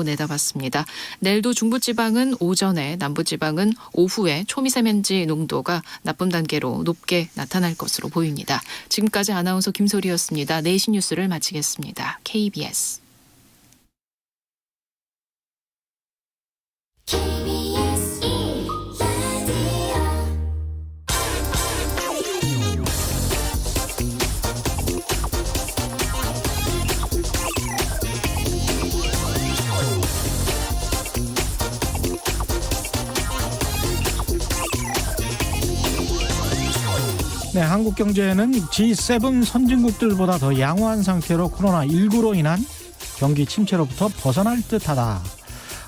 내다봤습니다. 내일도 중부지방은 오전에, 남부지방은 오후에 초미세먼지 농도가 나쁨 단계로 높게 나타날 것으로 보입니다. 지금까지 아나운서 김소리였습니다. 4시 뉴스를 마치겠습니다. KBS. 네, 한국 경제는 G7 선진국들보다 더 양호한 상태로 코로나19로 인한 경기 침체로부터 벗어날 듯하다.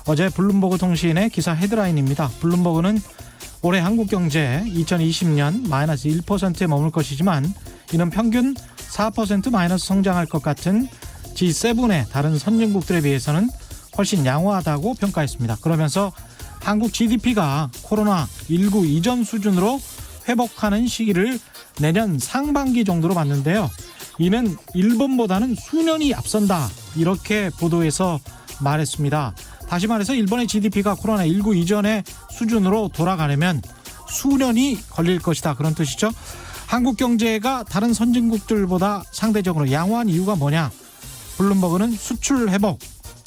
어제 블룸버그 통신의 기사 헤드라인입니다. 블룸버그는 올해 한국 경제 2020년 마이너스 1%에 머물 것이지만 이는 평균 4% 마이너스 성장할 것 같은 G7의 다른 선진국들에 비해서는 훨씬 양호하다고 평가했습니다. 그러면서 한국 GDP가 코로나19 이전 수준으로 회복하는 시기를 내년 상반기 정도로 봤는데요. 이는 일본보다는 수년이 앞선다. 이렇게 보도에서 말했습니다. 다시 말해서 일본의 GDP가 코로나19 이전의 수준으로 돌아가려면 수년이 걸릴 것이다. 그런 뜻이죠. 한국 경제가 다른 선진국들보다 상대적으로 양호한 이유가 뭐냐? 블룸버그는 수출 회복,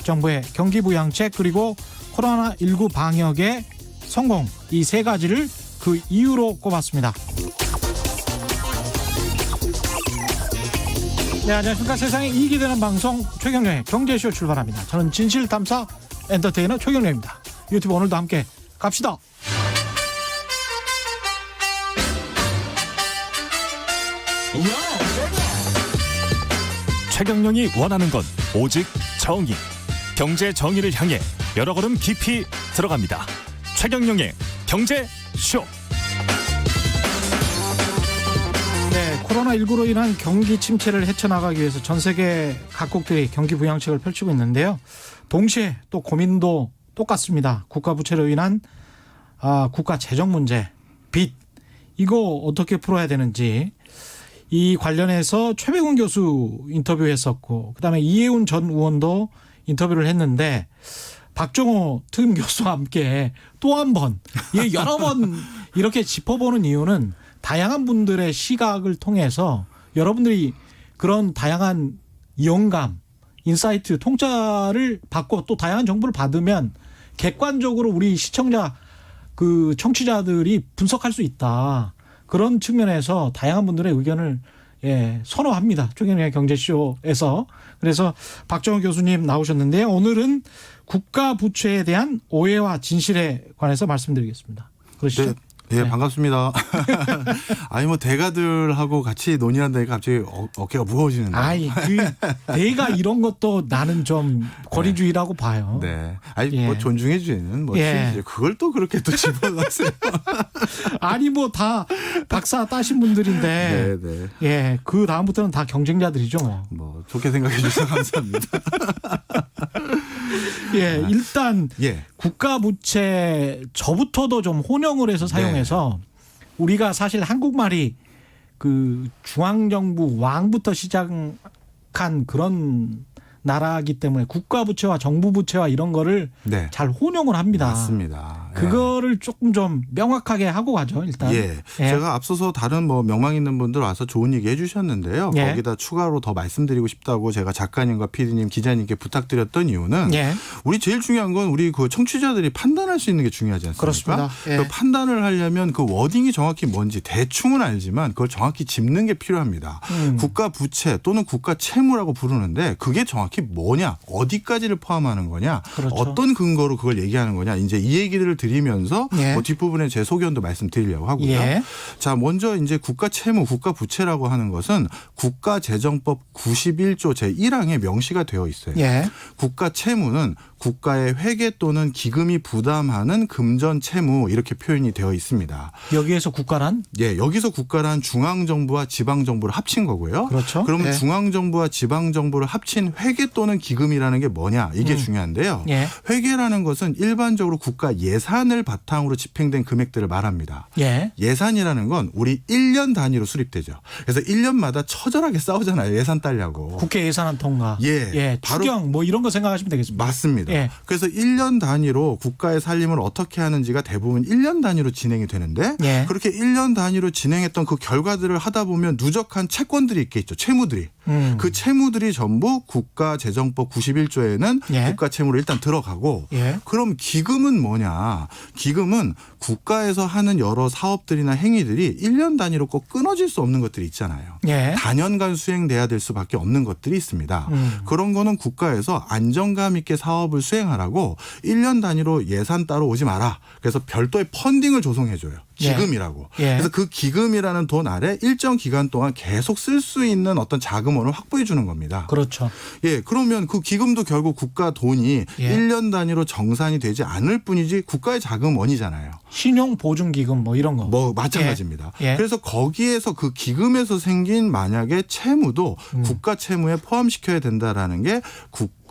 정부의 경기 부양책 그리고 코로나19 방역의 성공 이 세 가지를 그 이유로 꼽았습니다. 네, 안녕하십니까. 세상에 이익이 되는 방송 최경영의 경제쇼 출발합니다. 저는 진실탐사 엔터테이너 최경영입니다. 유튜브 오늘도 함께 갑시다. 최경영이 원하는 건 오직 정의. 경제 정의를 향해 여러 걸음 깊이 들어갑니다. 최경영의 경제쇼. 네, 코로나19로 인한 경기 침체를 헤쳐나가기 위해서 전 세계 각국들이 경기 부양책을 펼치고 있는데요. 동시에 또 고민도 똑같습니다. 국가 부채로 인한 국가 재정 문제, 빚 이거 어떻게 풀어야 되는지 이 관련해서 최백운 교수 인터뷰했었고 그다음에 이해운 전 의원도 인터뷰를 했는데 박정호 특임 교수와 함께 또 한 번, 여러 번 이렇게 짚어보는 이유는 다양한 분들의 시각을 통해서 여러분들이 그런 다양한 영감, 인사이트, 통찰을 받고 또 다양한 정보를 받으면 객관적으로 우리 시청자, 청취자들이 분석할 수 있다. 그런 측면에서 다양한 분들의 의견을 선호합니다. 최경영의 경제쇼에서. 그래서 박정호 교수님 나오셨는데요. 오늘은 국가 부채에 대한 오해와 진실에 관해서 말씀드리겠습니다. 그러시죠? 네, 반갑습니다. 아니 뭐 대가들하고 같이 논의한다니까 갑자기 어깨가 무거워지는데. 아이, 대가 이런 것도 나는 좀 권위주의라고 봐요. 네. 아니 뭐 존중해 주는 뭐 그걸 또 그렇게 또 집어넣으세요. 아니 뭐 다 박사 따신 분들인데. 네. 그 다음부터는 다 경쟁자들이죠. 뭐 좋게 생각해 주셔서 감사합니다. 일단 국가 부채 저부터도 좀 혼용을 해서 사용해서 우리가 사실 한국말이 그 중앙정부 왕부터 시작한 그런 나라이기 때문에 국가 부채와 정부 부채와 이런 거를 잘 혼용을 합니다. 맞습니다. 그거를 조금 좀 명확하게 하고 가죠, 일단. 제가 앞서서 다른 뭐 명망 있는 분들 와서 좋은 얘기 해주셨는데요. 거기다 추가로 더 말씀드리고 싶다고 제가 작가님과 PD님, 기자님께 부탁드렸던 이유는 우리 제일 중요한 건 우리 그 청취자들이 판단할 수 있는 게 중요하지 않습니까? 그렇습니다. 그 판단을 하려면 그 워딩이 정확히 뭔지 대충은 알지만 그걸 정확히 짚는 게 필요합니다. 국가 부채 또는 국가 채무라고 부르는데 그게 정확히 뭐냐, 어디까지를 포함하는 거냐, 어떤 근거로 그걸 얘기하는 거냐, 이제 이 얘기들을 드리면서 뭐 뒷부분에 제 소견도 말씀드리려고 하고요. 자, 먼저 이제 국가 채무, 국가 부채라고 하는 것은 국가재정법 91조 제1항에 명시가 되어 있어요. 국가 채무는 국가의 회계 또는 기금이 부담하는 금전 채무 이렇게 표현이 되어 있습니다. 여기에서 국가란? 여기서 국가란 중앙정부와 지방정부를 합친 거고요. 그렇죠. 그러면 중앙정부와 지방정부를 합친 회계 또는 기금이라는 게 뭐냐 이게 중요한데요. 회계라는 것은 일반적으로 국가 예산을 바탕으로 집행된 금액들을 말합니다. 예산이라는 건 우리 1년 단위로 수립되죠. 그래서 1년마다 처절하게 싸우잖아요. 예산 따려고. 국회 예산안 통과. 바로 추경 뭐 이런 거 생각하시면 되겠습니다. 맞습니다. 예. 그래서 1년 단위로 국가의 살림을 어떻게 하는지가 대부분 1년 단위로 진행이 되는데 예. 그렇게 1년 단위로 진행했던 그 결과들을 하다 보면 누적한 채권들이 있겠죠. 채무들이. 그 채무들이 전부 국가재정법 91조에는 예. 국가채무로 일단 들어가고 예. 그럼 기금은 뭐냐. 기금은 국가에서 하는 여러 사업들이나 행위들이 1년 단위로 꼭 끊어질 수 없는 것들이 있잖아요. 예. 단연간 수행돼야 될 수밖에 없는 것들이 있습니다. 그런 거는 국가에서 안정감 있게 사업을 수행하라고 1년 단위로 예산 따로 오지 마라. 그래서 별도의 펀딩을 조성해줘요. 기금이라고. 예. 그래서 그 기금이라는 돈 아래 일정 기간 동안 계속 쓸 수 있는 어떤 자금원을 확보해 주는 겁니다. 그렇죠. 예, 그러면 그 기금도 결국 국가 돈이 예. 1년 단위로 정산이 되지 않을 뿐이지 국가의 자금원이잖아요. 신용보증기금 뭐 이런 거. 뭐 마찬가지입니다. 예. 그래서 거기에서 그 기금에서 생긴 만약에 채무도 국가 채무에 포함시켜야 된다라는 게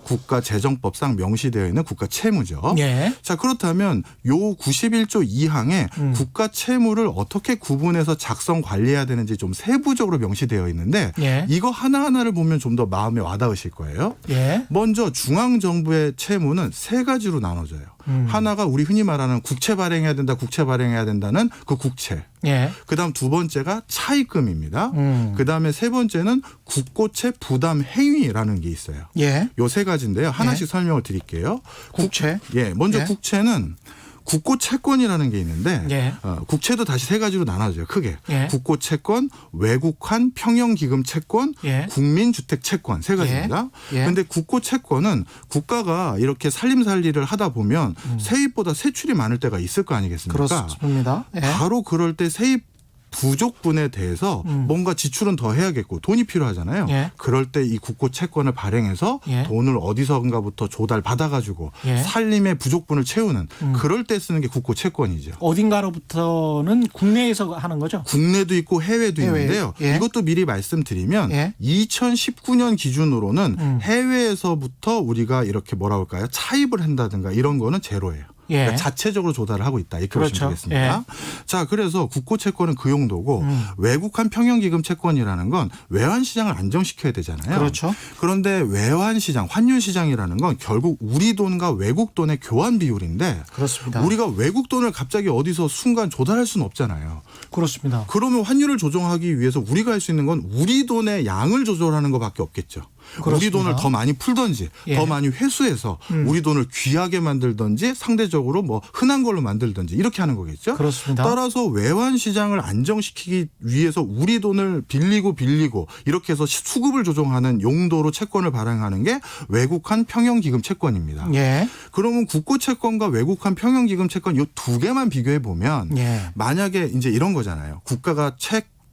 국가재정법상 명시되어 있는 국가 채무죠. 예. 자, 그렇다면 요 91조 2항에 국가 채무를 어떻게 구분해서 작성 관리해야 되는지 좀 세부적으로 명시되어 있는데 예. 이거 하나하나를 보면 좀 더 마음에 와닿으실 거예요. 예. 먼저 중앙정부의 채무는 세 가지로 나눠져요. 하나가 우리 흔히 말하는 국채 발행해야 된다, 국채 발행해야 된다는 그 국채. 예. 그다음 두 번째가 차입금입니다. 그다음에 세 번째는 국고채 부담 행위라는 게 있어요. 예. 요 세 가지인데요. 하나씩 설명을 드릴게요. 국채. 먼저 예. 국채는 국고채권이라는 게 있는데 예. 국채도 다시 세 가지로 나눠져요. 크게. 예. 국고채권, 외국환 평형기금 채권, 예. 국민주택채권 세 가지입니다. 그런데 예. 국고채권은 국가가 이렇게 살림살이를 하다 보면 세입보다 세출이 많을 때가 있을 거 아니겠습니까? 그렇습니다. 예. 바로 그럴 때 세입 부족분에 대해서 뭔가 지출은 더 해야겠고 돈이 필요하잖아요. 예. 그럴 때 이 국고 채권을 발행해서 예. 돈을 어디선가부터 조달 받아가지고 예. 살림의 부족분을 채우는 그럴 때 쓰는 게 국고 채권이죠. 어딘가로부터는 국내에서 하는 거죠? 국내도 있고 해외도 해외. 있는데요. 예. 이것도 미리 말씀드리면 예. 2019년 기준으로는 해외에서부터 우리가 이렇게 뭐라 할까요? 차입을 한다든가 이런 거는 제로예요. 예. 그러니까 자체적으로 조달을 하고 있다. 이렇게 그렇죠. 보시면 되겠습니다. 자, 그래서 국고채권은 그 용도고 외국환 평형기금 채권이라는 건 외환시장을 안정시켜야 되잖아요. 그렇죠. 그런데 외환시장, 환율시장이라는 건 결국 우리 돈과 외국 돈의 교환 비율인데 그렇습니다. 우리가 외국 돈을 갑자기 어디서 순간 조달할 수는 없잖아요. 그렇습니다. 그러면 환율을 조정하기 위해서 우리가 할 수 있는 건 우리 돈의 양을 조절하는 것밖에 없겠죠. 그렇습니다. 우리 돈을 더 많이 풀든지 예. 더 많이 회수해서 우리 돈을 귀하게 만들든지 상대적으로 뭐 흔한 걸로 만들든지 이렇게 하는 거겠죠. 그렇습니다. 따라서 외환 시장을 안정시키기 위해서 우리 돈을 빌리고 이렇게 해서 수급을 조정하는 용도로 채권을 발행하는 게 외국환 평형기금 채권입니다. 예. 그러면 국고채권과 외국환 평형기금 채권 이 두 개만 비교해 보면 예. 만약에 이제 이런 거잖아요. 국가가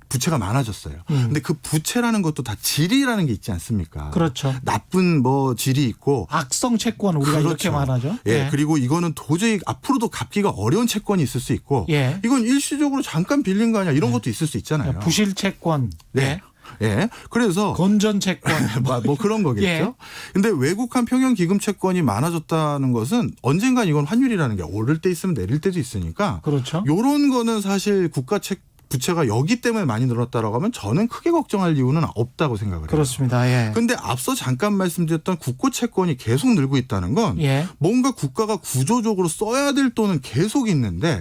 부채가 많아졌어요. 근데 그 부채라는 것도 다 질이라는 게 있지 않습니까? 그렇죠. 나쁜 뭐 질이 있고 악성 채권 우리가 그렇죠. 이렇게 말하죠. 예, 그리고 이거는 도저히 앞으로도 갚기가 어려운 채권이 있을 수 있고 예. 이건 일시적으로 잠깐 빌린 거 아니야 이런 것도 있을 수 있잖아요. 부실 채권. 네. 예. 그래서 건전 채권. 뭐 그런 거겠죠. 예. 근데 외국환 평형 기금 채권이 많아졌다는 것은 언젠간 이건 환율이라는 게 오를 때 있으면 내릴 때도 있으니까 그렇죠. 요런 거는 사실 부채가 여기 때문에 많이 늘었다라고 하면 저는 크게 걱정할 이유는 없다고 생각을 해요. 그렇습니다. 예. 근데 앞서 잠깐 말씀드렸던 국고 채권이 계속 늘고 있다는 건 예. 뭔가 국가가 구조적으로 써야 될 돈은 계속 있는데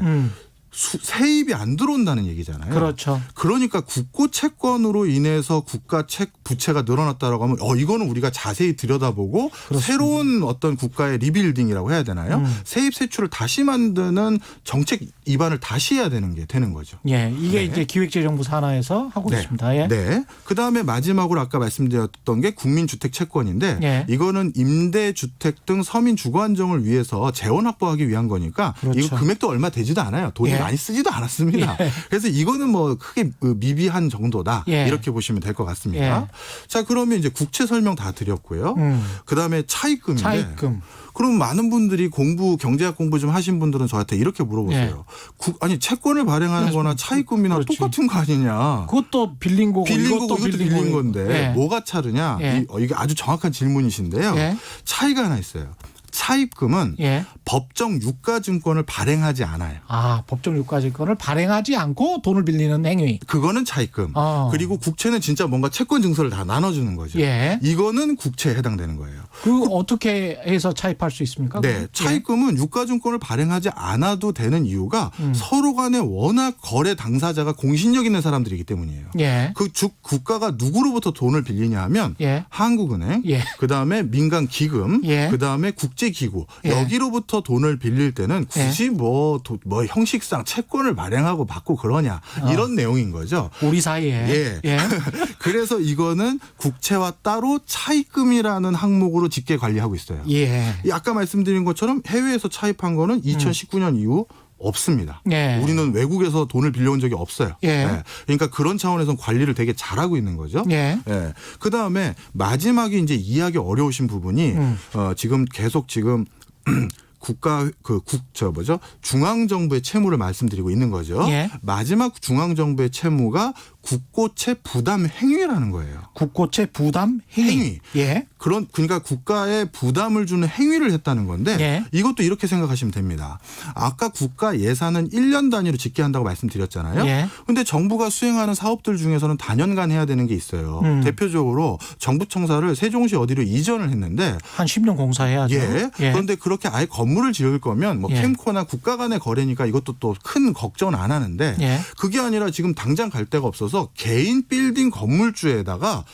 세입이 안 들어온다는 얘기잖아요. 그렇죠. 그러니까 국고 채권으로 인해서 국가 부채가 늘어났다라고 하면 이거는 우리가 자세히 들여다보고 그렇습니다. 새로운 어떤 국가의 리빌딩이라고 해야 되나요? 세입 세출을 다시 만드는 정책 입안을 다시 해야 되는 거죠. 예, 이게 네. 이제 기획재정부 산하에서 하고 네. 있습니다. 예. 네. 그다음에 마지막으로 아까 말씀드렸던 게 국민주택 채권인데 예. 이거는 임대주택 등 서민 주거 안정을 위해서 재원 확보하기 위한 거니까 그렇죠. 이거 금액도 얼마 되지도 않아요. 돈이 예. 많이 쓰지도 않았습니다. 예. 그래서 이거는 뭐 크게 미비한 정도다. 예. 이렇게 보시면 될 것 같습니다. 예. 자, 그러면 이제 국채 설명 다 드렸고요. 그다음에 차입금인데 차입금. 그럼 많은 분들이 경제학 공부 좀 하신 분들은 저한테 이렇게 물어보세요. 아니 채권을 발행하는 거나 차입금이나 그렇지. 똑같은 거 아니냐. 그것도 빌린 거고 이것도 빌린 거고. 건데 예. 뭐가 차르냐. 예. 이게 아주 정확한 질문이신데요. 예. 차이가 하나 있어요. 차입금은 예. 법정 유가증권을 발행하지 않아요. 아, 법정 유가증권을 발행하지 않고 돈을 빌리는 행위. 그거는 차입금. 그리고 국채는 진짜 뭔가 채권 증서를 다 나눠주는 거죠. 예. 이거는 국채에 해당되는 거예요. 그 어떻게 해서 차입할 수 있습니까? 네, 차입금은 유가증권을 발행하지 않아도 되는 이유가 서로 간에 워낙 거래 당사자가 공신력 있는 사람들이기 때문이에요. 예. 그 즉 국가가 누구로부터 돈을 빌리냐 하면 예. 한국은행, 예. 그다음에 민간기금, 예. 그다음에 국제기구 예. 여기로부터 돈을 빌릴 때는 굳이 뭐 형식상 채권을 발행하고 받고 그러냐 이런 내용인 거죠. 우리 사이에. 예. 예. 그래서 이거는 국채와 따로 차입금이라는 항목으로 직계 관리하고 있어요. 예. 이 아까 말씀드린 것처럼 해외에서 차입한 거는 2019년 이후 없습니다. 예. 우리는 외국에서 돈을 빌려온 적이 없어요. 예. 네. 그러니까 그런 차원에서 관리를 되게 잘하고 있는 거죠. 예. 예. 그 다음에 마지막에 이제 이해하기 어려우신 부분이 지금 계속 중앙정부의 채무를 말씀드리고 있는 거죠. 예. 마지막 중앙정부의 채무가 국고채 부담 행위라는 거예요. 국고채 부담 행위. 예. 그러니까 국가에 부담을 주는 행위를 했다는 건데 예. 이것도 이렇게 생각하시면 됩니다. 아까 국가 예산은 1년 단위로 집계한다고 말씀드렸잖아요. 예. 근데 정부가 수행하는 사업들 중에서는 단연간 해야 되는 게 있어요. 대표적으로 정부청사를 세종시 어디로 이전을 했는데 한 10년 공사해야죠. 예. 그런데 그렇게 아예 건물을 지을 거면 뭐 예. 캠코나 국가 간의 거래니까 이것도 또 큰 걱정은 안 하는데 예. 그게 아니라 지금 당장 갈 데가 없어서 개인 빌딩 건물주에다가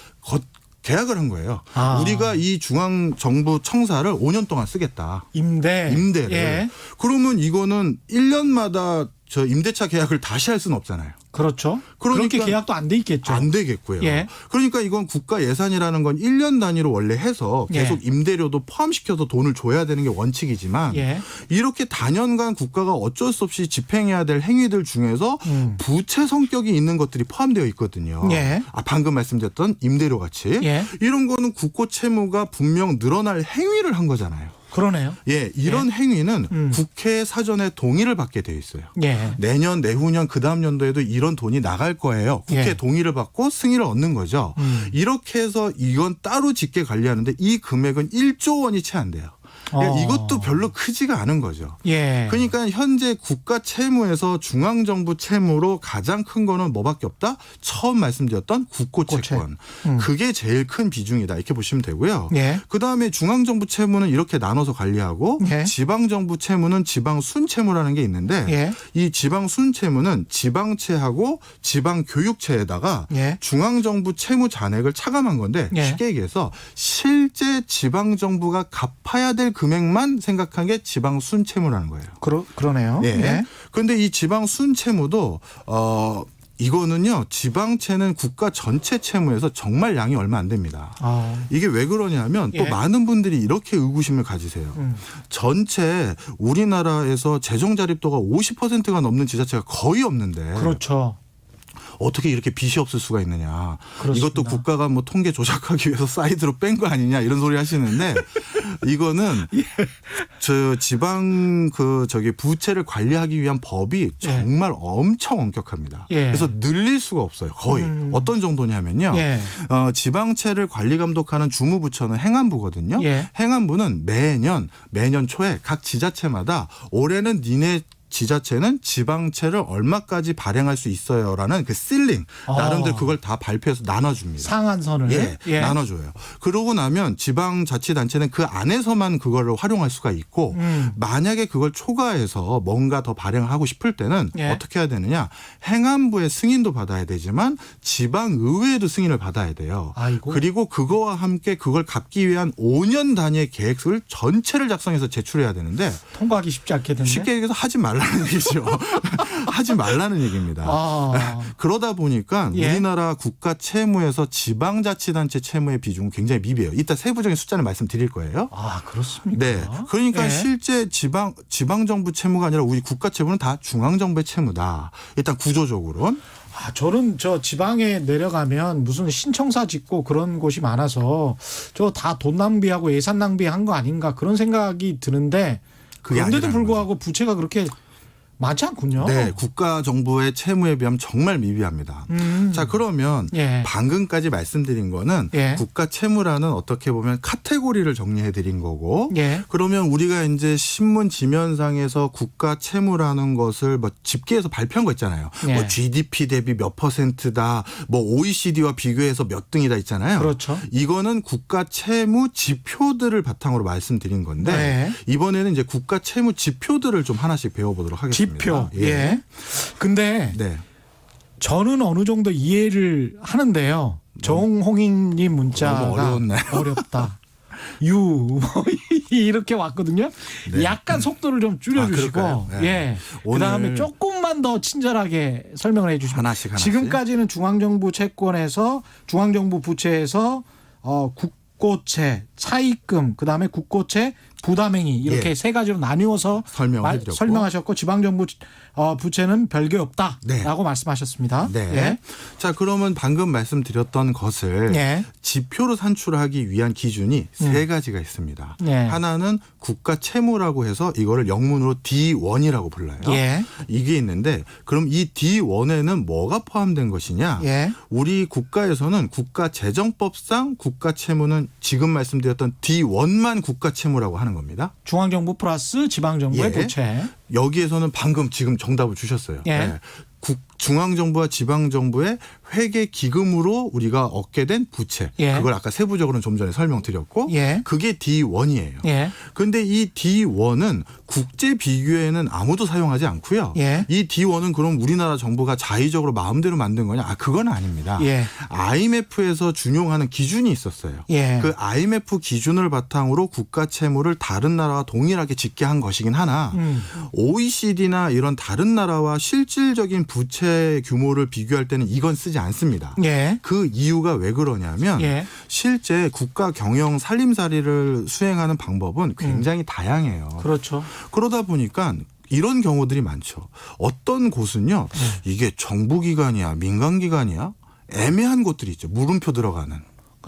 계약을 한 거예요. 아. 우리가 이 중앙정부 청사를 5년 동안 쓰겠다. 임대를. 예. 그러면 이거는 1년마다 저 임대차 계약을 다시 할 수는 없잖아요. 그렇죠. 그러니까 그렇게 계약도 안 돼 있겠죠. 안 되겠고요. 예. 그러니까 이건 국가 예산이라는 건 1년 단위로 원래 해서 계속 예. 임대료도 포함시켜서 돈을 줘야 되는 게 원칙이지만 예. 이렇게 단연간 국가가 어쩔 수 없이 집행해야 될 행위들 중에서 부채 성격이 있는 것들이 포함되어 있거든요. 예. 방금 말씀드렸던 임대료 같이 예. 이런 거는 국고 채무가 분명 늘어날 행위를 한 거잖아요. 그러네요. 예, 이런 행위는 국회 사전에 동의를 받게 돼 있어요. 예. 내년, 내후년, 그다음 연도에도 이런 돈이 나갈 거예요. 국회 예. 동의를 받고 승인을 얻는 거죠. 이렇게 해서 이건 따로 직계 관리하는데 이 금액은 1조 원이 채 안 돼요. 이것도 별로 크지가 않은 거죠. 예. 그러니까 현재 국가 채무에서 중앙정부 채무로 가장 큰 거는 뭐밖에 없다? 처음 말씀드렸던 국고채권. 그게 제일 큰 비중이다. 이렇게 보시면 되고요. 예. 그다음에 중앙정부 채무는 이렇게 나눠서 관리하고 예. 지방정부 채무는 지방순채무라는 게 있는데 예. 이 지방순채무는 지방채하고 지방교육채에다가 예. 중앙정부 채무 잔액을 차감한 건데 예. 쉽게 얘기해서 실제 지방정부가 갚아야 될 금액만 생각한 게 지방 순채무라는 거예요. 그러네요. 예. 그런데 이 지방 순채무도 이거는요. 지방채는 국가 전체 채무에서 정말 양이 얼마 안 됩니다. 이게 왜 그러냐면 또 예. 많은 분들이 이렇게 의구심을 가지세요. 전체 우리나라에서 재정 자립도가 50%가 넘는 지자체가 거의 없는데 그렇죠. 어떻게 이렇게 빚이 없을 수가 있느냐. 그렇습니다. 이것도 국가가 뭐 통계 조작하기 위해서 사이드로 뺀 거 아니냐 이런 소리 하시는데 이거는 저 지방 부채를 관리하기 위한 법이 정말 엄청 엄격합니다. 예. 그래서 늘릴 수가 없어요. 거의. 어떤 정도냐면요. 예. 지방채를 관리 감독하는 주무부처는 행안부거든요. 예. 행안부는 매년 초에 각 지자체마다 올해는 니네 지자체는 지방채를 얼마까지 발행할 수 있어요라는 그 실링 나름대로 그걸 다 발표해서 나눠줍니다. 상한선을 나눠줘요. 그러고 나면 지방자치단체는 그 안에서만 그거를 활용할 수가 있고 만약에 그걸 초과해서 뭔가 더 발행하고 싶을 때는 어떻게 해야 되느냐. 행안부의 승인도 받아야 되지만 지방의회에도 승인을 받아야 돼요. 아이고. 그리고 그거와 함께 그걸 갚기 위한 5년 단위의 계획서를 전체를 작성해서 제출해야 되는데 통과하기 쉽지 않겠는데. 쉽게 얘기해서 하지 말라는 얘기죠. 하지 말라는 얘기입니다. 그러다 보니까 우리나라 국가 채무에서 지방자치단체 채무의 비중은 굉장히 미비해요. 이따 세부적인 숫자를 말씀드릴 거예요. 그렇습니까? 네. 그러니까 실제 지방정부 채무가 아니라 우리 국가 채무는 다 중앙정부의 채무다. 일단 구조적으로는. 저는 저 지방에 내려가면 무슨 신청사 짓고 그런 곳이 많아서 저 다 돈 낭비하고 예산 낭비한 거 아닌가 그런 생각이 드는데 그런데도 불구하고 부채가 그렇게 많지 않군요. 네, 국가 정부의 채무에 비하면 정말 미비합니다. 자, 그러면 예. 방금까지 말씀드린 거는 예. 국가 채무라는 어떻게 보면 카테고리를 정리해 드린 거고 예. 그러면 우리가 이제 신문 지면상에서 국가 채무라는 것을 뭐 집계해서 발표한 거 있잖아요. 예. 뭐 GDP 대비 몇 %다, 뭐 OECD와 비교해서 몇 등이다 있잖아요. 그렇죠. 이거는 국가 채무 지표들을 바탕으로 말씀드린 건데 네. 이번에는 이제 국가 채무 지표들을 좀 하나씩 배워보도록 하겠습니다. 지표. 예. 근데 네. 저는 어느 정도 이해를 하는데요. 정홍익님 문자가 너무 어려웠나요? 어렵다. 이렇게 왔거든요. 네. 약간 속도를 좀 줄여주시고, 그럴까요? 네. 예. 오늘 그다음에 조금만 더 친절하게 설명을 해주시면 하나씩. 지금까지는 중앙정부 채권에서 중앙정부 부채에서 국고채, 차입금, 그다음에 국고채, 부담행위 이렇게 예. 세 가지로 나뉘어서 설명하셨고 지방정부 부채는 별게 없다라고 네. 말씀하셨습니다. 네. 예. 자, 그러면 방금 말씀드렸던 것을 예. 지표로 산출하기 위한 기준이 세 가지가 있습니다. 예. 하나는 국가 채무라고 해서 이거를 영문으로 D1이라고 불러요. 예. 이게 있는데 그럼 이 D1에는 뭐가 포함된 것이냐? 예. 우리 국가에서는 국가재정법상 국가 채무는 지금 말씀드렸던 D1만 국가 채무라고 하는 겁니다. 중앙정부 플러스 지방정부의 예. 부채. 여기에서는 방금 지금 정답을 주셨어요. 예. 네. 중앙정부와 지방정부의 회계 기금으로 우리가 얻게 된 부채. 예. 그걸 아까 세부적으로는 좀 전에 설명드렸고 예. 그게 D1이에요. 예. 그런데 이 D1은 국제 비교에는 아무도 사용하지 않고요. 예. 이 D1은 그럼 우리나라 정부가 자의적으로 마음대로 만든 거냐? 그건 아닙니다. 예. IMF에서 준용하는 기준이 있었어요. 예. 그 IMF 기준을 바탕으로 국가 채무를 다른 나라와 동일하게 집계한 것이긴 하나 OECD나 이런 다른 나라와 실질적인 부채 규모를 비교할 때는 이건 쓰지 않습니다. 예. 그 이유가 왜 그러냐면 예. 실제 국가 경영 살림살이를 수행하는 방법은 굉장히 다양해요. 그렇죠. 그러다 보니까 이런 경우들이 많죠. 어떤 곳은요. 이게 정부기관이야 민간기관이야 애매한 곳들이 있죠. 물음표 들어가는.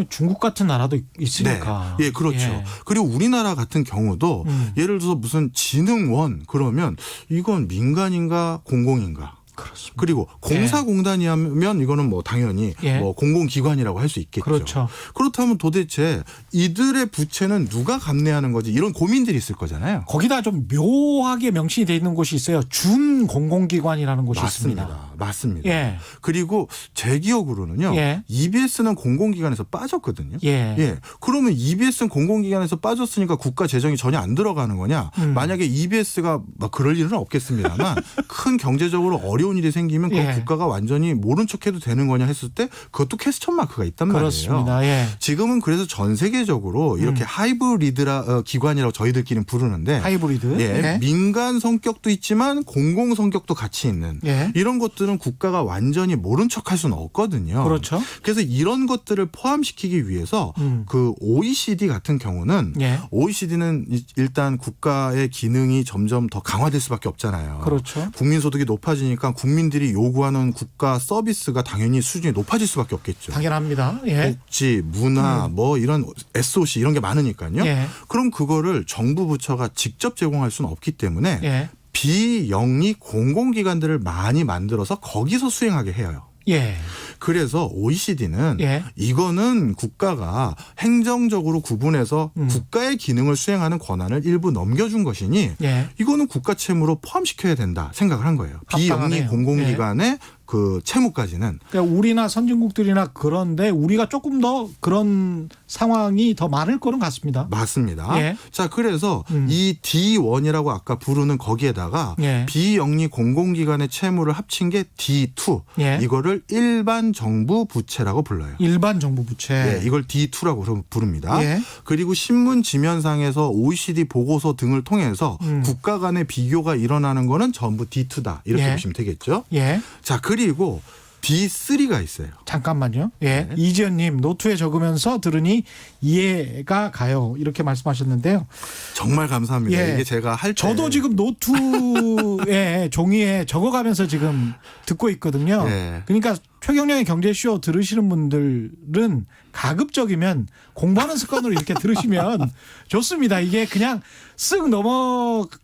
중국 같은 나라도 있으니까. 네. 예, 그렇죠. 예. 그리고 우리나라 같은 경우도 예를 들어서 무슨 진흥원 그러면 이건 민간인가 공공인가. 그렇습니다. 그리고 공사공단이면 이거는 뭐 당연히 예. 뭐 공공기관이라고 할 수 있겠죠. 그렇죠. 그렇다면 도대체 이들의 부채는 누가 감내하는 거지 이런 고민들이 있을 거잖아요. 거기다 좀 묘하게 명시돼 돼 있는 곳이 있어요. 준공공기관이라는 곳이 있습니다. 맞습니다. 예. 그리고 제 기억으로는요. 예. EBS는 공공기관에서 빠졌거든요. 예. 그러면 EBS는 공공기관에서 빠졌으니까 국가 재정이 전혀 안 들어가는 거냐? 만약에 EBS가 막 그럴 일은 없겠습니다만 큰 경제적으로 어려운 일이 생기면 그 예. 국가가 완전히 모른 척해도 되는 거냐 했을 때 그것도 퀘스천 마크가 있단 말이에요. 그렇습니다. 예. 지금은 그래서 전 세계적으로 이렇게 하이브리드라 기관이라고 저희들끼리는 부르는데 하이브리드. 예, 민간 성격도 있지만 공공 성격도 같이 있는 예. 이런 것들은 국가가 완전히 모른 척할 수는 없거든요. 그렇죠. 그래서 이런 것들을 포함시키기 위해서 그 OECD 같은 경우는 예. OECD는 일단 국가의 기능이 점점 더 강화될 수밖에 없잖아요. 그렇죠. 국민소득이 높아지니까 국민들이 요구하는 국가 서비스가 당연히 수준이 높아질 수밖에 없겠죠. 당연합니다. 예. 복지, 문화, 뭐 이런 SOC 이런 게 많으니까요. 예. 그럼 그거를 정부 부처가 직접 제공할 수는 없기 때문에 예. 비영리 공공기관들을 많이 만들어서 거기서 수행하게 해요. 예. 그래서 OECD는 예. 이거는 국가가 행정적으로 구분해서 국가의 기능을 수행하는 권한을 일부 넘겨준 것이니 예. 이거는 국가 채무로 포함시켜야 된다 생각을 한 거예요. 합당하네요. 비영리 공공기관의 그 채무까지는. 그러니까 우리나 선진국들이나 그런데 우리가 조금 더 그런 상황이 더 많을 거는 같습니다. 맞습니다. 예. 자, 그래서 이 D1이라고 아까 부르는 거기에다가 예. 비영리 공공기관의 채무를 합친 게 D2. 예. 이거를 일반 정부 부채라고 불러요. 일반 정부 부채. 예, 이걸 D2라고 부릅니다. 예. 그리고 신문 지면상에서 OECD 보고서 등을 통해서 국가 간의 비교가 일어나는 거는 전부 D2다. 이렇게 예. 보시면 되겠죠. 예. 자, 그리고 D3가 있어요. 잠깐만요. 예. 네. 이지연님 노트에 적으면서 들으니 이해가 가요. 이렇게 말씀하셨는데요. 정말 감사합니다. 예. 이게 제가 할 때. 저도 지금 노트에 종이에 적어가면서 지금 듣고 있거든요. 예. 그러니까 최경영의 경제쇼 들으시는 분들은 가급적이면 공부하는 습관으로 이렇게 들으시면 좋습니다. 이게 그냥 쓱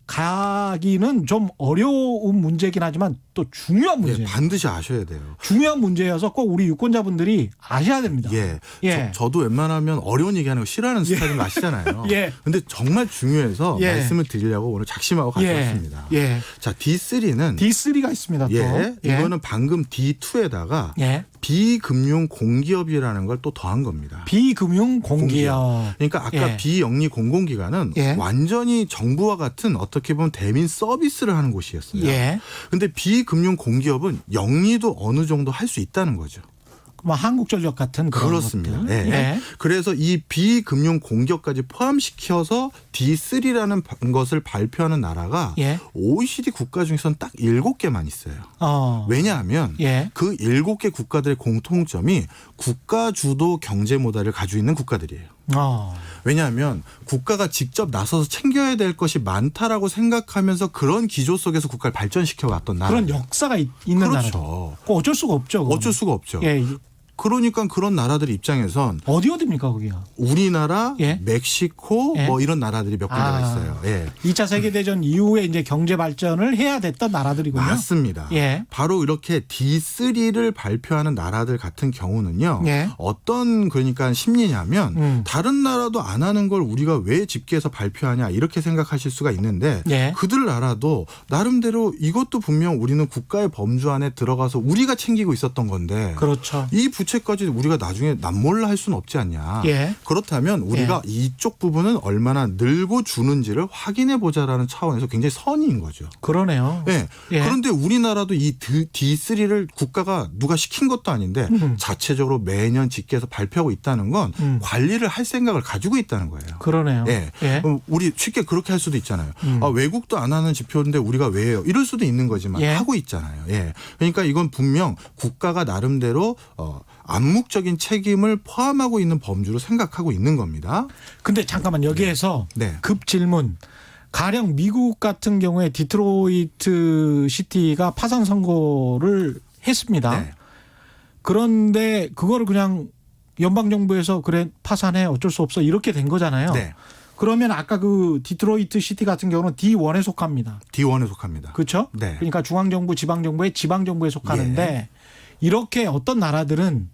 넘어가기는 좀 어려운 문제긴 하지만 또 중요한 문제예요. 반드시 아셔야 돼요. 중요한 문제여서 꼭 우리 유권자분들이 아셔야 됩니다. 예. 예. 저도 웬만하면 어려운 얘기하는 거 싫어하는 스타일인 거 아시잖아요. 예. 근데 정말 중요해서 예. 말씀을 드리려고 오늘 작심하고 가져왔습니다. 예. 자, D3는 D3가 있습니다. 또. 예. 이거는 방금 D2에다가 예. 비금융 공기업이라는 걸 또 더한 겁니다. 비금융 공기업. 그러니까 아까 예. 비영리 공공기관은 예. 완전히 정부와 같은 어떻게 보면 대민 서비스를 하는 곳이었어요. 예. 근데 비금융 공기업은 영리도 어느 정도 할 수 있다는 거죠. 뭐 한국전력 같은 그런 그렇습니다. 것들. 예. 예. 그래서 이 비금융 공기업까지 포함시켜서 D3라는 것을 발표하는 나라가 예. OECD 국가 중에서는 딱 7개만 있어요. 왜냐하면 예. 그 7개 국가들의 공통점이 국가 주도 경제 모델을 가지고 있는 국가들이에요. 왜냐하면 국가가 직접 나서서 챙겨야 될 것이 많다라고 생각하면서 그런 기조 속에서 국가를 발전시켜 왔던 나라. 그런 역사가 있는 그렇죠. 나라죠. 그거 어쩔 수가 없죠. 그거는. 어쩔 수가 없죠. 예. 그러니까 그런 나라들 입장에선 어디입니까 거기가? 우리나라, 예. 멕시코 예. 뭐 이런 나라들이 몇 군데가 있어요. 예. 2차 세계대전 이후에 이제 경제 발전을 해야 됐던 나라들이군요. 맞습니다. 예. 바로 이렇게 D3를 발표하는 나라들 같은 경우는요. 예. 어떤 그러니까 심리냐면 다른 나라도 안 하는 걸 우리가 왜 집계해서 발표하냐 이렇게 생각하실 수가 있는데 예. 그들 나라도 나름대로 이것도 분명 우리는 국가의 범주 안에 들어가서 우리가 챙기고 있었던 건데 그렇죠. 이 부채까지 우리가 나중에 남몰라 할 수는 없지 않냐. 예. 그렇다면 우리가 이쪽 부분은 얼마나 늘고 주는지를 확인해 보자라는 차원에서 굉장히 선의인 거죠. 그러네요. 네. 예. 그런데 우리나라도 이 D3를 국가가 누가 시킨 것도 아닌데 자체적으로 매년 집계해서 발표하고 있다는 건 관리를 할 생각을 가지고 있다는 거예요. 그러네요. 예. 예. 우리 쉽게 그렇게 할 수도 있잖아요. 외국도 안 하는 지표인데 우리가 왜 해요? 이럴 수도 있는 거지만 예. 하고 있잖아요. 예. 그러니까 이건 분명 국가가 나름대로 암묵적인 책임을 포함하고 있는 범주로 생각하고 있는 겁니다. 근데 잠깐만 여기에서 네. 급 질문. 가령 미국 같은 경우에 디트로이트 시티가 파산 선고를 했습니다. 네. 그런데 그거를 그냥 연방정부에서 그래 파산해 어쩔 수 없어 이렇게 된 거잖아요. 네. 그러면 아까 그 디트로이트 시티 같은 경우는 D1에 속합니다. D1에 속합니다. 그렇죠? 네. 그러니까 중앙정부, 지방정부의 지방정부에 속하는데 이렇게 어떤 나라들은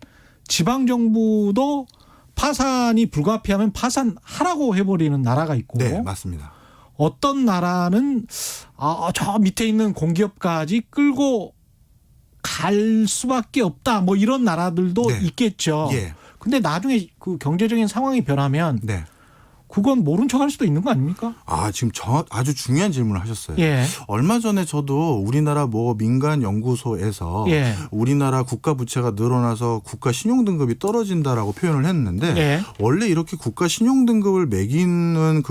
지방정부도 파산이 불가피하면 파산하라고 해버리는 나라가 있고 네, 맞습니다. 어떤 나라는 저 밑에 있는 공기업까지 끌고 갈 수밖에 없다. 뭐 이런 나라들도 네. 있겠죠. 예. 근데 나중에 그 경제적인 상황이 변하면 네. 그건 모른 척할 수도 있는 거 아닙니까? 지금 아주 중요한 질문을 하셨어요. 예. 얼마 전에 저도 우리나라 뭐 민간 연구소에서 예. 우리나라 국가 부채가 늘어나서 국가 신용 등급이 떨어진다라고 표현을 했는데 예. 원래 이렇게 국가 신용 등급을 매기는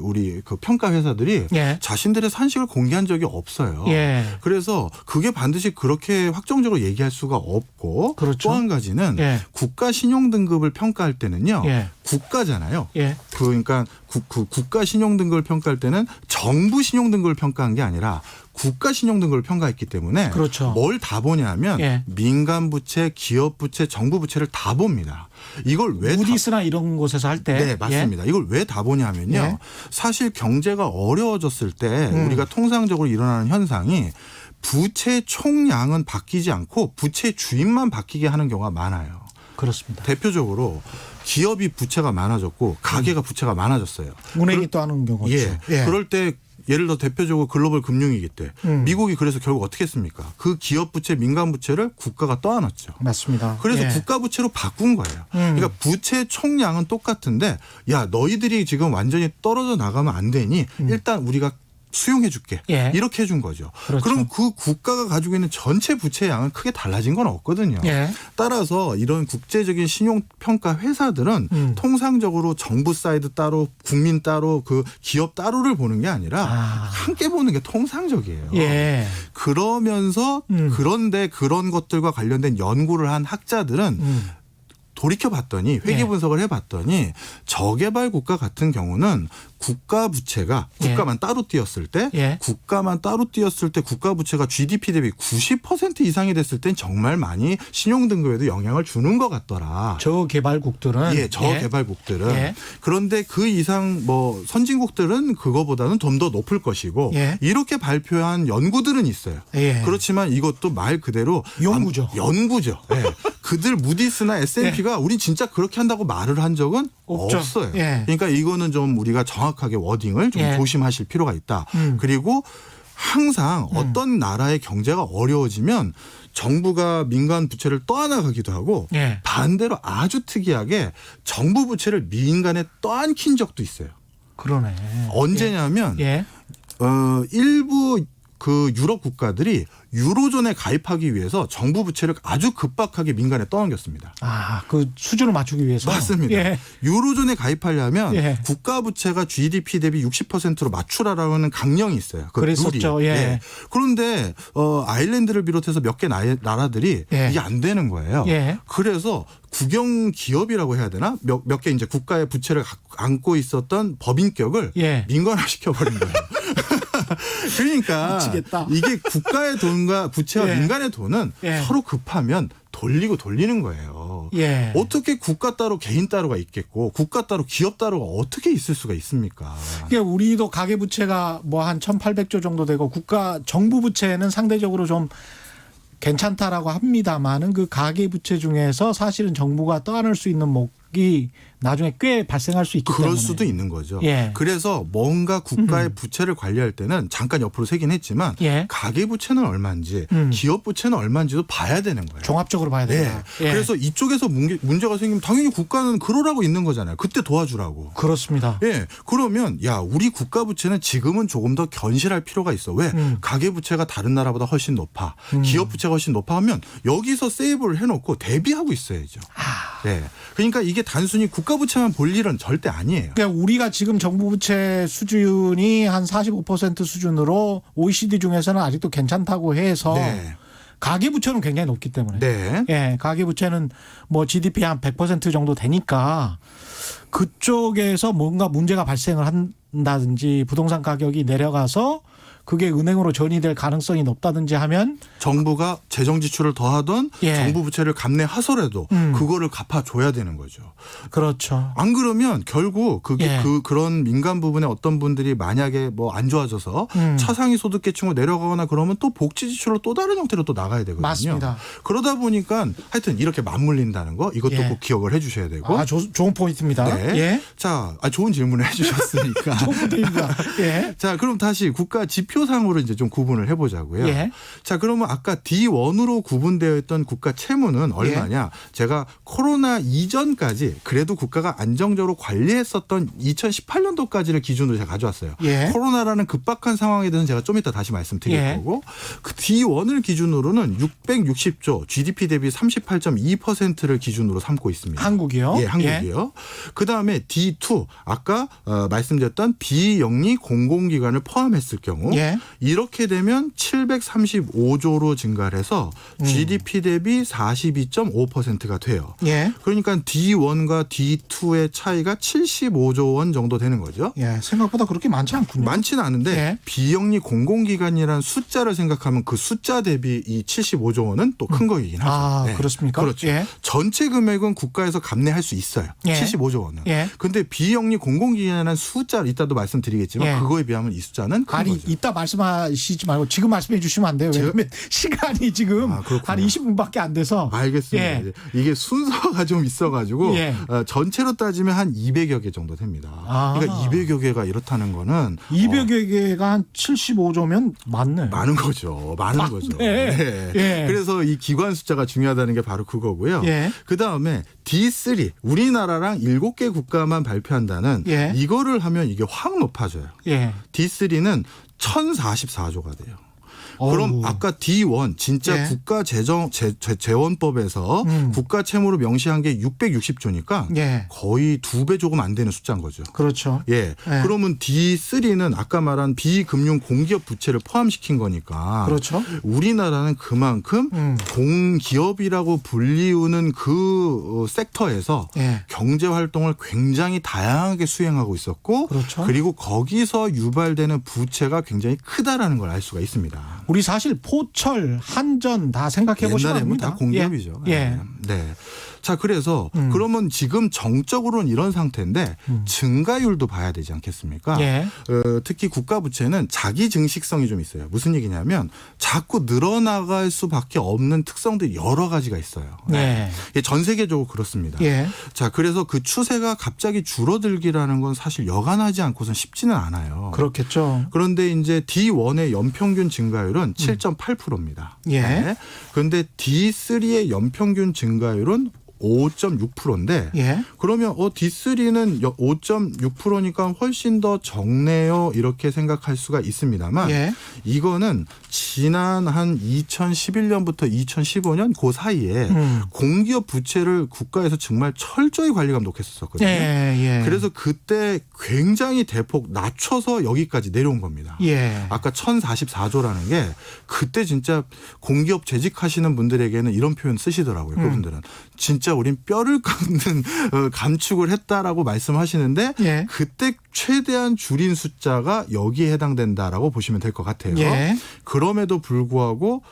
우리 평가 회사들이 예. 자신들의 산식을 공개한 적이 없어요. 예. 그래서 그게 반드시 그렇게 확정적으로 얘기할 수가 없고 그렇죠. 또 한 가지는 예. 국가 신용 등급을 평가할 때는요. 예. 국가잖아요. 예. 그러니까 국가 신용 등급을 평가할 때는 정부 신용 등급을 평가한 게 아니라 국가 신용 등급을 평가했기 때문에 그렇죠. 뭘 다 보냐면 예. 민간 부채, 기업 부채, 정부 부채를 다 봅니다. 이걸 왜 무디스나 이런 곳에서 할 때. 네, 맞습니다. 이걸 왜 다 보냐면요. 예. 사실 경제가 어려워졌을 때 우리가 통상적으로 일어나는 현상이 부채 총량은 바뀌지 않고 부채 주인만 바뀌게 하는 경우가 많아요. 그렇습니다. 대표적으로 기업이 부채가 많아졌고 가계가 부채가 많아졌어요. 은행이 또 하는 경우죠. 예. 그럴 때 예를 들어 대표적으로 글로벌 금융위기 때 미국이 그래서 결국 어떻게 했습니까? 그 기업 부채, 민간 부채를 국가가 떠안았죠. 맞습니다. 그래서 예. 국가 부채로 바꾼 거예요. 그러니까 부채 총량은 똑같은데 야 너희들이 지금 완전히 떨어져 나가면 안 되니 일단 우리가 수용해 줄게. 예. 이렇게 해준 거죠. 그렇죠. 그럼 그 국가가 가지고 있는 전체 부채 양은 크게 달라진 건 없거든요. 예. 따라서 이런 국제적인 신용평가 회사들은 통상적으로 정부 사이드 따로 국민 따로 그 기업 따로를 보는 게 아니라 함께 보는 게 통상적이에요. 예. 그러면서 그런데 그런 것들과 관련된 연구를 한 학자들은 돌이켜 봤더니 회계 예. 분석을 해봤더니 저개발 국가 같은 경우는 국가 부채가 예. 국가만 따로 띄었을 때 예. 국가만 따로 띄었을 때 국가 부채가 GDP 대비 90% 이상이 됐을 땐 정말 많이 신용 등급에도 영향을 주는 것 같더라. 저개발국들은 예, 저개발국들은 예. 그런데 그 이상 뭐 선진국들은 그거보다는 좀 더 높을 것이고 예. 이렇게 발표한 연구들은 있어요. 예. 그렇지만 이것도 말 그대로 연구죠. 연구죠. 예. 그들 무디스나 S&P가 우린 진짜 그렇게 한다고 말을 한 적은 없죠. 없어요. 예. 그러니까 이거는 좀 우리가 정확하게 워딩을 좀 예. 조심하실 필요가 있다. 그리고 항상 어떤 나라의 경제가 어려워지면 정부가 민간 부채를 떠안아가기도 하고 예. 반대로 아주 특이하게 정부 부채를 민간에 떠안긴 적도 있어요. 그러네. 언제냐면 예. 일부 그 유럽 국가들이 유로존에 가입하기 위해서 정부 부채를 아주 급박하게 민간에 떠넘겼습니다. 아, 그 수준을 맞추기 위해서. 맞습니다. 예. 유로존에 가입하려면 예. 국가 부채가 GDP 대비 60%로 맞추라라는 강령이 있어요. 그 그랬었죠. 룰이. 예. 그런데 아일랜드를 비롯해서 몇 개 나라들이 예. 이게 안 되는 거예요. 예. 그래서 국영 기업이라고 해야 되나? 몇 개 이제 국가의 부채를 안고 있었던 법인격을 예. 민간화 시켜버린 거예요. 그러니까 미치겠다. 이게 국가의 돈과 부채와 예. 민간의 돈은 예. 서로 급하면 돌리는 거예요. 예. 어떻게 국가 따로 개인 따로가 있겠고 국가 따로 기업 따로가 어떻게 있을 수가 있습니까? 그러니까 우리도 가계 부채가 뭐 한 1,800조 정도 되고 국가 정부 부채는 상대적으로 좀 괜찮다라고 합니다만은 그 가계 부채 중에서 사실은 정부가 떠안을 수 있는 목이 나중에 꽤 발생할 수 있기 때문에 그럴 수도 있는 거죠. 예. 그래서 뭔가 국가의 부채를 관리할 때는 잠깐 옆으로 세긴 했지만 예. 가계 부채는 얼마인지 기업 부채는 얼마인지도 봐야 되는 거예요. 종합적으로 봐야 된다. 네. 예. 그래서 이쪽에서 문제가 생기면 당연히 국가는 그러라고 있는 거잖아요. 그때 도와주라고. 그렇습니다. 예. 그러면 야 우리 국가 부채는 지금은 조금 더 견실할 필요가 있어. 왜? 가계 부채가 다른 나라보다 훨씬 높아. 기업 부채가 훨씬 높아 하면 여기서 세이브를 해놓고 대비하고 있어야죠. 네. 그러니까 이게 단순히 국가 부채만 볼 일은 절대 아니에요. 그러니까 우리가 지금 정부 부채 수준이 한 45% 수준으로 OECD 중에서는 아직도 괜찮다고 해서 네. 가계 부채는 굉장히 높기 때문에 네. 예, 가계 부채는 뭐 GDP 한 100% 정도 되니까 그쪽에서 뭔가 문제가 발생을 한다든지 부동산 가격이 내려가서 그게 은행으로 전이될 가능성이 높다든지 하면 정부가 재정 지출을 더하던 예. 정부 부채를 감내하더라도 그거를 갚아줘야 되는 거죠. 그렇죠. 안 그러면 결국 그게 예. 그런 민간 부분에 어떤 분들이 만약에 뭐 안 좋아져서 차상위 소득계층으로 내려가거나 그러면 또 복지 지출로 또 다른 형태로 또 나가야 되거든요. 맞습니다. 그러다 보니까 하여튼 이렇게 맞물린다는 거 이것도 예. 꼭 기억을 해 주셔야 되고. 아, 좋은 포인트입니다. 네. 예. 자, 좋은 질문을 해 주셨으니까. 좋은 포인트입니다. 예. 자, 그럼 다시 국가 지표상으로 이제 좀 구분을 해보자고요. 예. 자, 그러면 아까 D1으로 구분되어 있던 국가 채무는 얼마냐? 제가 코로나 이전까지 그래도 국가가 안정적으로 관리했었던 2018년도까지를 기준으로 제가 가져왔어요. 예. 코로나라는 급박한 상황에 대해서는 제가 좀 이따 다시 말씀드릴 예. 거고 그 D1을 기준으로는 660조 GDP 대비 38.2%를 기준으로 삼고 있습니다. 한국이요? 예, 한국이요. 그다음에 D2 아까 말씀드렸던 비영리 공공기관을 포함했을 경우 예. 이렇게 되면 735조로 증가를 해서 GDP 대비 42.5%가 돼요. 예. 그러니까 D1과 D2의 차이가 75조 원 정도 되는 거죠. 예. 생각보다 그렇게 많지 않군요. 많지는 않은데 예. 비영리 공공기관이라는 숫자를 생각하면 그 숫자 대비 이 75조 원은 또 큰 거이긴 하죠. 아, 네. 그렇습니까? 그렇죠. 예. 전체 금액은 국가에서 감내할 수 있어요. 예. 75조 원은. 예. 근데 비영리 공공기관이라는 숫자 이따도 말씀드리겠지만 예. 그거에 비하면 이 숫자는 큰 아니 거죠. 이따 말씀하시지 말고 지금 말씀해 주시면 안 돼요. 왜냐하면 시간이 지금 한 그렇군요. 20분밖에 안 돼서. 알겠습니다. 예. 이게 순서가 좀 있어가지고 예. 전체로 따지면 한 200여 개 정도 됩니다. 아. 그러니까 200여 개가 이렇다는 거는 200여 개가 한 75조면 맞네. 많은 거죠. 많은 거죠. 네. 예. 그래서 이 기관 숫자가 중요하다는 게 바로 그거고요. 예. 그다음에 D3 우리나라랑 7개 국가만 발표한다는 예. 이거를 하면 이게 확 높아져요. 예. D3는 1044조가 돼요. 그럼 아까 D1 진짜 예. 국가재원법에서 국가 채무로 명시한 게 660조니까 예. 거의 2배 조금 안 되는 숫자인 거죠. 그렇죠. 예. 예. 그러면 D3는 아까 말한 비금융 공기업 부채를 포함시킨 거니까 그렇죠. 우리나라는 그만큼 공기업이라고 불리우는 그 섹터에서 예. 경제 활동을 굉장히 다양하게 수행하고 있었고 그렇죠. 그리고 거기서 유발되는 부채가 굉장히 크다라는 걸 알 수가 있습니다. 우리 사실 포철, 한전 다 생각해 보시면 옛날에 됩니다. 다 공기업이죠. 예. 네. 자, 그래서 그러면 지금 정적으로는 이런 상태인데 증가율도 봐야 되지 않겠습니까? 예. 특히 국가 부채는 자기 증식성이 좀 있어요. 무슨 얘기냐면 자꾸 늘어나갈 수밖에 없는 특성들이 여러 가지가 있어요. 예. 이게 전 세계적으로 그렇습니다. 예. 자, 그래서 그 추세가 갑자기 줄어들기라는 건 사실 여간하지 않고선 쉽지는 않아요. 그렇겠죠. 그런데 이제 D1의 연평균 증가율은 7.8%입니다. 예. 그런데 D3의 연평균 증가율은 5.6%인데 예. 그러면 D3는 5.6%니까 훨씬 더 적네요. 이렇게 생각할 수가 있습니다만 예. 이거는 지난 한 2011년부터 2015년 그 사이에 공기업 부채를 국가에서 정말 철저히 관리 감독했었거든요. 예. 예. 그래서 그때 굉장히 대폭 낮춰서 여기까지 내려온 겁니다. 예. 아까 1044조라는 게 그때 진짜 공기업 재직하시는 분들에게는 이런 표현 쓰시더라고요. 그분들은. 진짜 우린 뼈를 깎는 감축을 했다라고 말씀하시는데 예. 그때 최대한 줄인 숫자가 여기에 해당된다라고 보시면 될 것 같아요. 예. 그럼에도 불구하고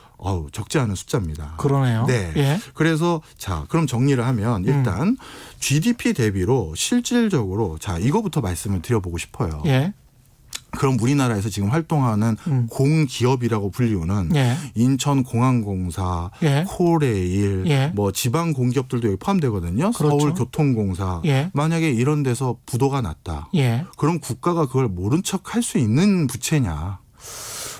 적지 않은 숫자입니다. 그러네요. 네. 예. 그래서 자, 그럼 정리를 하면 일단 GDP 대비로 실질적으로 자, 이거부터 말씀을 드려보고 싶어요. 예. 그럼 우리나라에서 지금 활동하는 공기업이라고 불리우는 예. 인천공항공사, 예. 코레일, 예. 뭐 지방 공기업들도 여기 포함되거든요. 그렇죠. 서울교통공사. 예. 만약에 이런 데서 부도가 났다. 예. 그럼 국가가 그걸 모른 척 할 수 있는 부채냐.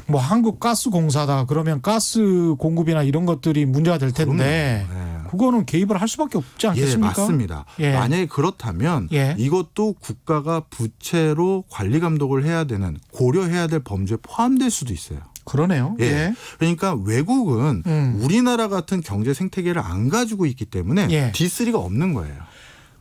뭐 한국가스공사다 그러면 가스 공급이나 이런 것들이 문제가 될 텐데 그럼요. 네. 그거는 개입을 할 수밖에 없지 않겠습니까? 예, 맞습니다. 예. 만약에 그렇다면 예. 이것도 국가가 부채로 관리 감독을 해야 되는 고려해야 될 범죄에 포함될 수도 있어요. 그러네요. 예. 예. 그러니까 외국은 우리나라 같은 경제 생태계를 안 가지고 있기 때문에 예. D3가 없는 거예요.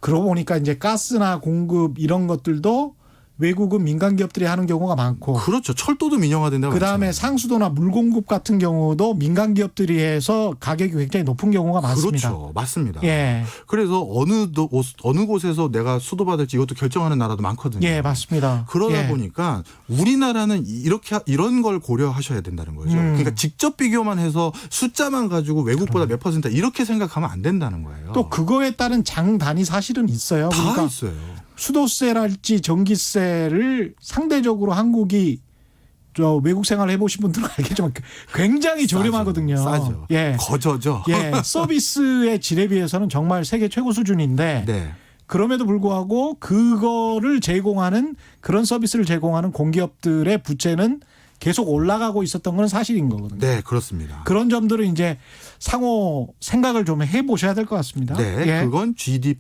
그러고 보니까 이제 가스나 공급 이런 것들도 외국은 민간 기업들이 하는 경우가 많고 그렇죠. 철도도 민영화된다고. 그다음에 상수도나 물 공급 같은 경우도 민간 기업들이 해서 가격이 굉장히 높은 경우가 많습니다. 그렇죠. 맞습니다. 예. 그래서 어느 곳에서 내가 수도 받을지 이것도 결정하는 나라도 많거든요. 예, 맞습니다. 그러다 예. 보니까 우리나라는 이런 걸 고려하셔야 된다는 거죠. 그러니까 직접 비교만 해서 숫자만 가지고 외국보다 몇 퍼센트 이렇게 생각하면 안 된다는 거예요. 또 그거에 따른 장단이 사실은 있어요. 다 그러니까 있어요. 수도세랄지 전기세를 상대적으로 한국이 외국 생활 해보신 분들은 알겠지만 굉장히 저렴하거든요. 싸죠. 예. 거저죠. 예. 서비스의 질에 비해서는 정말 세계 최고 수준인데 네. 그럼에도 불구하고 그거를 제공하는 그런 서비스를 제공하는 공기업들의 부채는 계속 올라가고 있었던 건 사실인 거거든요. 네, 그렇습니다. 그런 점들은 이제 상호 생각을 좀 해보셔야 될 것 같습니다. 네, 예. 그건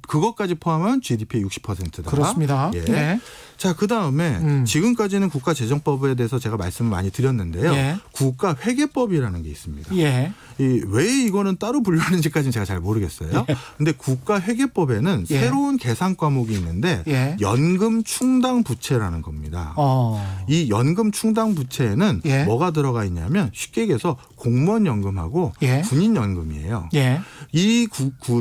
그것까지 포함하면 GDP의 60%다. 그렇습니다. 예. 네. 자, 그다음에 지금까지는 국가재정법에 대해서 제가 말씀을 많이 드렸는데요. 예. 국가회계법이라는 게 있습니다. 예. 왜 이거는 따로 분류하는지까지는 제가 잘 모르겠어요. 근데 국가회계법에는 예. 새로운 계산 과목이 있는데 예. 연금 충당 부채라는 겁니다. 이 연금 충당 부채에는 예. 뭐가 들어가 있냐면 쉽게 얘기해서 공무원 연금하고 예. 군인 연금이에요. 예. 이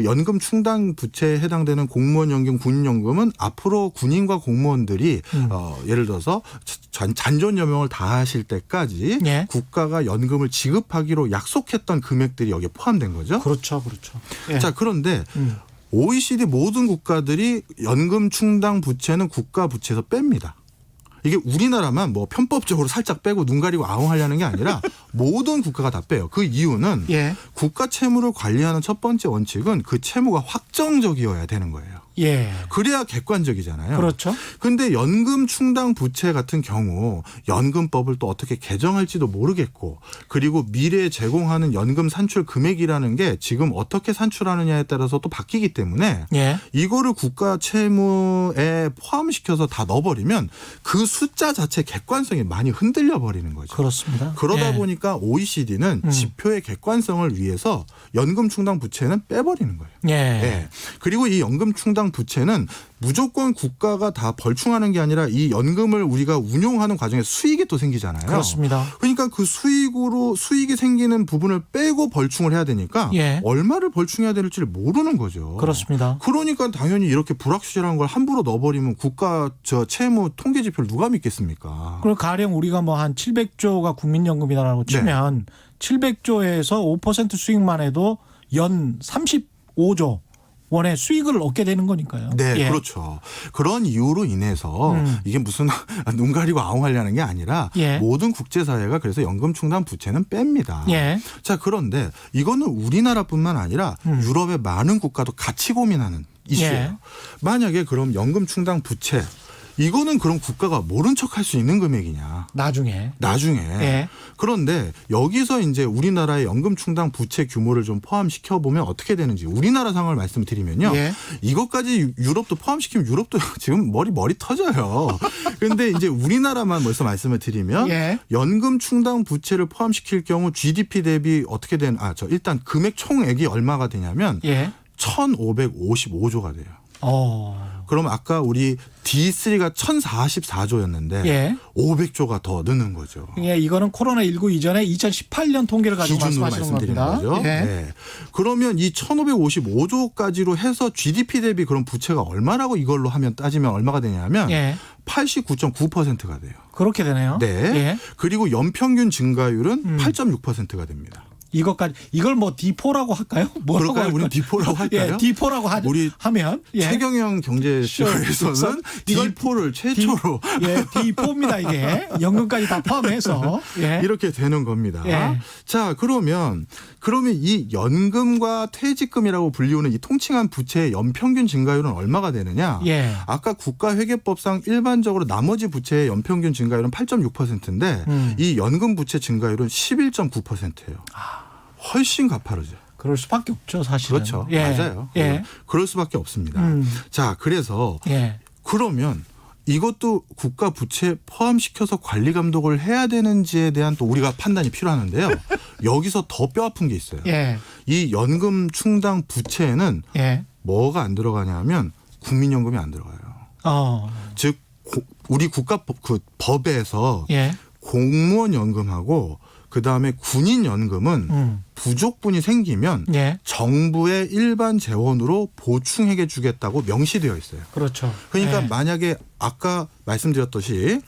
연금 충당 부채에 해당되는 공무원 연금, 군인 연금은 앞으로 군인과 공무원들이 예를 들어서 잔존 여명을 다하실 때까지 예. 국가가 연금을 지급하기로 약속했던 금액들이 여기에 포함된 거죠. 그렇죠. 그렇죠. 예. 자, 그런데 OECD 모든 국가들이 연금 충당 부채는 국가 부채에서 뺍니다. 이게 우리나라만 뭐 편법적으로 살짝 빼고 눈 가리고 아웅하려는 게 아니라 모든 국가가 다 빼요. 그 이유는 예. 국가 채무를 관리하는 첫 번째 원칙은 그 채무가 확정적이어야 되는 거예요. 예. 그래야 객관적이잖아요. 그렇죠. 근데 연금 충당 부채 같은 경우 연금법을 또 어떻게 개정할지도 모르겠고 그리고 미래에 제공하는 연금 산출 금액이라는 게 지금 어떻게 산출하느냐에 따라서 또 바뀌기 때문에 예. 이거를 국가 채무에 포함시켜서 다 넣어버리면 그 숫자 자체 객관성이 많이 흔들려 버리는 거죠. 그렇습니다. 그러다 예. 보니까 OECD는 지표의 객관성을 위해서 연금 충당 부채는 빼버리는 거예요. 예. 네. 그리고 이 연금 충당 부채는 무조건 국가가 다 벌충하는 게 아니라 이 연금을 우리가 운용하는 과정에 수익이 또 생기잖아요. 그렇습니다. 그러니까 그 수익이 생기는 부분을 빼고 벌충을 해야 되니까 예. 얼마를 벌충해야 될지를 모르는 거죠. 그렇습니다. 그러니까 당연히 이렇게 불확실한 걸 함부로 넣어버리면 국가 채무 통계 지표를 누가 믿겠습니까? 그리고 가령 우리가 뭐 한 700조가 국민연금이라고 치면 700조에서 5% 수익만 해도 연 35조 원의 수익을 얻게 되는 거니까요. 네, 예. 그렇죠. 그런 이유로 인해서 이게 무슨 눈 가리고 아웅하려는 게 아니라 예. 모든 국제사회가 그래서 연금 충당 부채는 뺍니다. 예. 자, 그런데 이거는 우리나라뿐만 아니라 유럽의 많은 국가도 같이 고민하는 이슈예요. 예. 만약에 그럼 연금 충당 부채 이거는 그럼 국가가 모른 척할 수 있는 금액이냐? 나중에. 나중에. 그런데 여기서 이제 우리나라의 연금 충당 부채 규모를 좀 포함시켜 보면 어떻게 되는지 우리나라 상황을 말씀드리면요. 예. 이것까지 유럽도 포함시키면 유럽도 지금 머리 터져요. 그런데 이제 우리나라만 벌써 말씀을 드리면 예. 연금 충당 부채를 포함시킬 경우 GDP 대비 어떻게 일단 금액 총액이 얼마가 되냐면 예. 1,555조가 돼요. 그럼 아까 우리 D3가 1,044조였는데 예. 500조가 더 느는 거죠. 예, 이거는 코로나19 이전에 2018년 통계를 가지고 기준으로 말씀하시는 말씀드리는 겁니다. 거죠. 예. 네. 그러면 이 1,555조까지로 해서 GDP 대비 그럼 부채가 얼마라고 이걸로 따지면 얼마가 되냐면 예. 89.9%가 돼요. 그렇게 되네요. 네. 예. 그리고 연평균 증가율은 8.6%가 됩니다. 이걸 뭐 D4라고 할까요? 뭐라고 그럴까요? 할까요? 우리 D4라고 할까요? 예, D4라고 우리 하면 예. 최경영 경제쇼에서는 이걸 D4를 최초로 예, D4입니다 이게 연금까지 다 포함해서 예. 이렇게 되는 겁니다. 예. 자, 그러면 이 연금과 퇴직금이라고 불리우는 이 통칭한 부채의 연평균 증가율은 얼마가 되느냐? 예. 아까 국가회계법상 일반적으로 나머지 부채의 연평균 증가율은 8.6%인데 이 연금 부채 증가율은 11.9%예요. 훨씬 가파르죠. 그럴 수밖에 없죠, 사실은. 그렇죠. 예. 맞아요. 예. 그럴 수밖에 없습니다. 자, 그래서 예. 그러면 이것도 국가 부채 포함시켜서 관리 감독을 해야 되는지에 대한 또 우리가 판단이 필요하는데요. 여기서 더 뼈아픈 게 있어요. 예. 이 연금 충당 부채에는 예. 뭐가 안 들어가냐면 국민연금이 안 들어가요. 즉 우리 국가법 법에서 예. 공무원 연금하고 그다음에 군인 연금은 부족분이 생기면 예. 정부의 일반 재원으로 보충해 주겠다고 명시되어 있어요. 그렇죠. 그러니까 예. 만약에 아까 말씀드렸듯이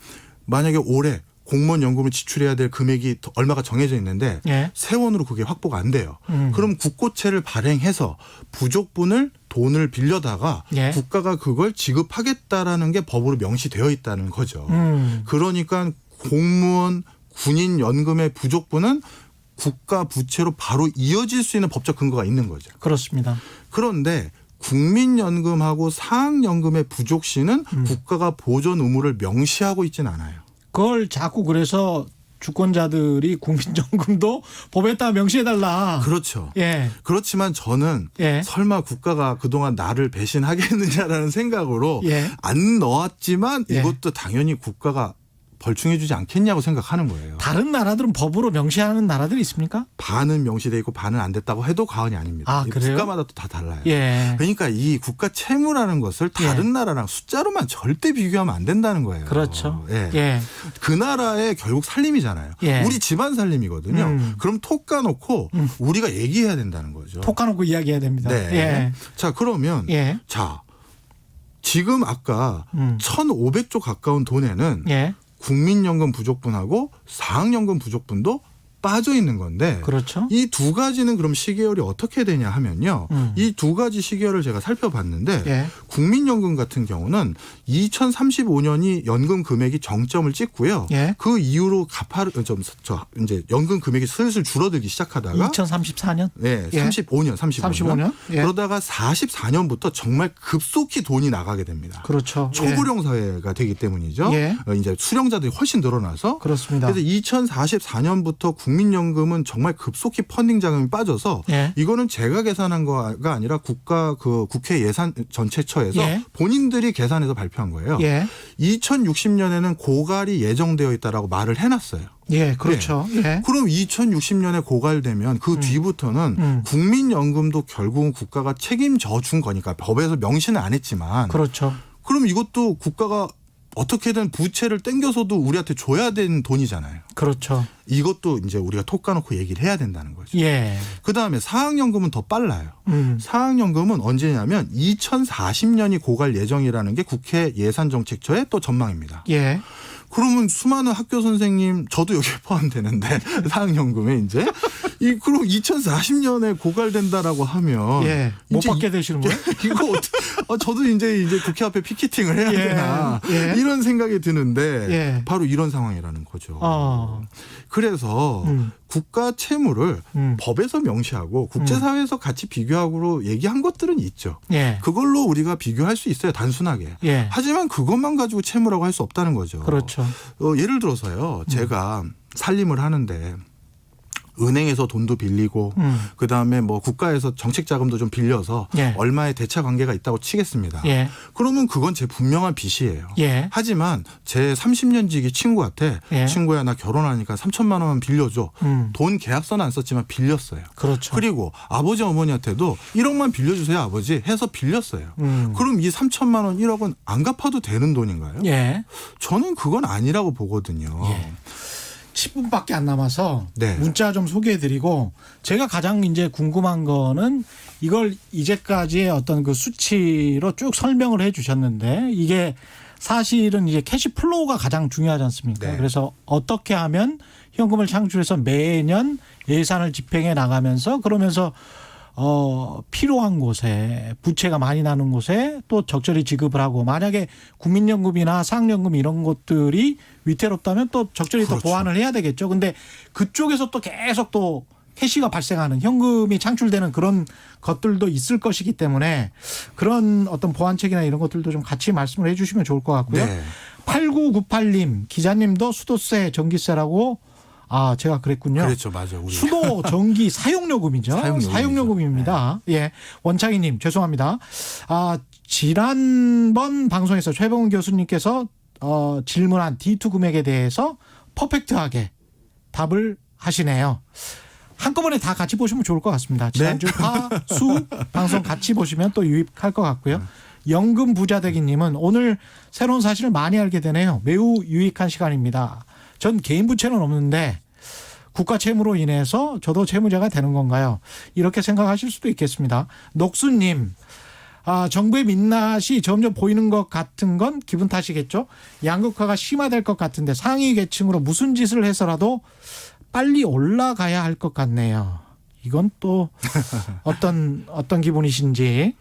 만약에 올해 공무원 연금을 지출해야 될 금액이 얼마가 정해져 있는데 예. 세원으로 그게 확보가 안 돼요. 그럼 국고채를 발행해서 부족분을 돈을 빌려다가 예. 국가가 그걸 지급하겠다라는 게 법으로 명시되어 있다는 거죠. 그러니까 공무원 군인 연금의 부족분은 국가 부채로 바로 이어질 수 있는 법적 근거가 있는 거죠. 그렇습니다. 그런데 국민연금하고 사학연금의 부족시는 국가가 보존 의무를 명시하고 있지는 않아요. 그걸 자꾸 그래서 주권자들이 국민연금도 법에 따라 명시해달라. 그렇죠. 예. 그렇지만 저는 예. 설마 국가가 그동안 나를 배신하겠느냐라는 생각으로 예. 안 넣었지만 예. 이것도 당연히 국가가 벌충해 주지 않겠냐고 생각하는 거예요. 다른 나라들은 법으로 명시하는 나라들이 있습니까? 반은 명시돼 있고 반은 안 됐다고 해도 과언이 아닙니다. 아, 그래요? 국가마다 또 다 달라요. 예. 그러니까 이 국가 채무라는 것을 다른 나라랑 숫자로만 절대 비교하면 안 된다는 거예요. 그렇죠. 예. 예. 그 나라의 결국 살림이잖아요. 예. 우리 집안 살림이거든요. 그럼 톡 까놓고 우리가 얘기해야 된다는 거죠. 톡 까놓고 이야기해야 됩니다. 네. 예. 자, 그러면 예. 자 지금 아까 1,500조 가까운 돈에는 예. 국민연금 부족분하고 사학연금 부족분도 빠져 있는 건데 그렇죠. 이 두 가지는 그럼 시계열이 어떻게 되냐 하면요. 이 두 가지 시계열을 제가 살펴봤는데 예. 국민연금 같은 경우는 2035년이 연금 금액이 정점을 찍고요. 예. 그 이후로 이제 연금 금액이 슬슬 줄어들기 시작하다가 2034년? 네, 예. 35년. 예. 그러다가 44년부터 정말 급속히 돈이 나가게 됩니다. 그렇죠. 초고령 사회가 되기 때문이죠. 예. 이제 수령자들이 훨씬 늘어나서 그렇습니다. 그래서 2044년부터 국민연금은 정말 급속히 펀딩 자금이 빠져서 예. 이거는 제가 계산한 거가 아니라 국회 예산 전체처에서 예. 본인들이 계산해서 발표한 거예요. 예. 2060년에는 고갈이 예정되어 있다라고 말을 해놨어요. 예, 그렇죠. 예. 그럼 2060년에 고갈되면 그 뒤부터는 국민연금도 결국은 국가가 책임져 준 거니까 법에서 명시는 안 했지만 그렇죠. 그럼 이것도 국가가 어떻게든 부채를 땡겨서도 우리한테 줘야 되는 돈이잖아요. 그렇죠. 이것도 이제 우리가 톡 까놓고 얘기를 해야 된다는 거죠. 예. 그다음에 사학연금은 더 빨라요. 사학연금은 언제냐면 2040년이 고갈 예정이라는 게 국회 예산정책처의 또 전망입니다. 예. 그러면 수많은 학교 선생님, 저도 여기에 포함되는데 사학연금에 이제 그럼 2040년에 고갈된다라고 하면 예. 못 이제 받게 되시는 거예요? 이거 저도 이제 국회 앞에 피켓팅을 해야 예. 되나 예. 이런 생각이 드는데 예. 바로 이런 상황이라는 거죠. 어. 그래서 국가 채무를 법에서 명시하고 국제사회에서 같이 비교하고 얘기한 것들은 있죠. 예. 그걸로 우리가 비교할 수 있어요. 단순하게. 예. 하지만 그것만 가지고 채무라고 할 수 없다는 거죠. 그렇죠. 예를 들어서요. 제가 살림을 하는데 은행에서 돈도 빌리고 그다음에 뭐 국가에서 정책 자금도 좀 빌려서 예. 얼마의 대차 관계가 있다고 치겠습니다. 예. 그러면 그건 제 분명한 빚이에요. 예. 하지만 제 30년 지기 친구한테 예. 친구야 나 결혼하니까 3천만 원만 빌려줘. 음. 돈 계약서는 안 썼지만 빌렸어요. 그렇죠. 그리고 아버지 어머니한테도 1억만 빌려주세요 아버지 해서 빌렸어요. 음. 그럼 이 3천만 원 1억은 안 갚아도 되는 돈인가요? 예. 저는 그건 아니라고 보거든요. 예. 10분밖에 안 남아서 네. 문자 좀 소개해드리고 제가 가장 이제 궁금한 거는 이걸 이제까지의 어떤 그 수치로 쭉 설명을 해주셨는데 이게 사실은 이제 캐시 플로우가 가장 중요하지 않습니까? 네. 그래서 어떻게 하면 현금을 창출해서 매년 예산을 집행해 나가면서 그러면서 필요한 곳에 부채가 많이 나는 곳에 또 적절히 지급을 하고 만약에 국민연금이나 사학연금 이런 것들이 위태롭다면 또 적절히 그렇죠. 또 보완을 해야 되겠죠. 근데 그쪽에서 또 계속 또 캐시가 발생하는 현금이 창출되는 그런 것들도 있을 것이기 때문에 그런 어떤 보완책이나 이런 것들도 좀 같이 말씀을 해 주시면 좋을 것 같고요. 네. 8998님 기자님도 수도세 전기세라고 제가 그랬군요. 그렇죠. 맞아. 우리. 수도 전기 사용요금이죠. 사용요금이죠. 사용요금입니다. 예. 원창희님 죄송합니다. 지난번 방송에서 최봉훈 교수님께서 질문한 D2 금액에 대해서 퍼펙트하게 답을 하시네요. 한꺼번에 다 같이 보시면 좋을 것 같습니다. 지난주 화, 수 방송 같이 보시면 또 유익할 것 같고요. 연금 부자대기님은 오늘 새로운 사실을 많이 알게 되네요. 매우 유익한 시간입니다. 전 개인 부채는 없는데 국가 채무로 인해서 저도 채무자가 되는 건가요? 이렇게 생각하실 수도 있겠습니다. 녹수님, 정부의 민낯이 점점 보이는 것 같은 건 기분 탓이겠죠? 양극화가 심화될 것 같은데 상위 계층으로 무슨 짓을 해서라도 빨리 올라가야 할 것 같네요. 이건 또 어떤 기분이신지.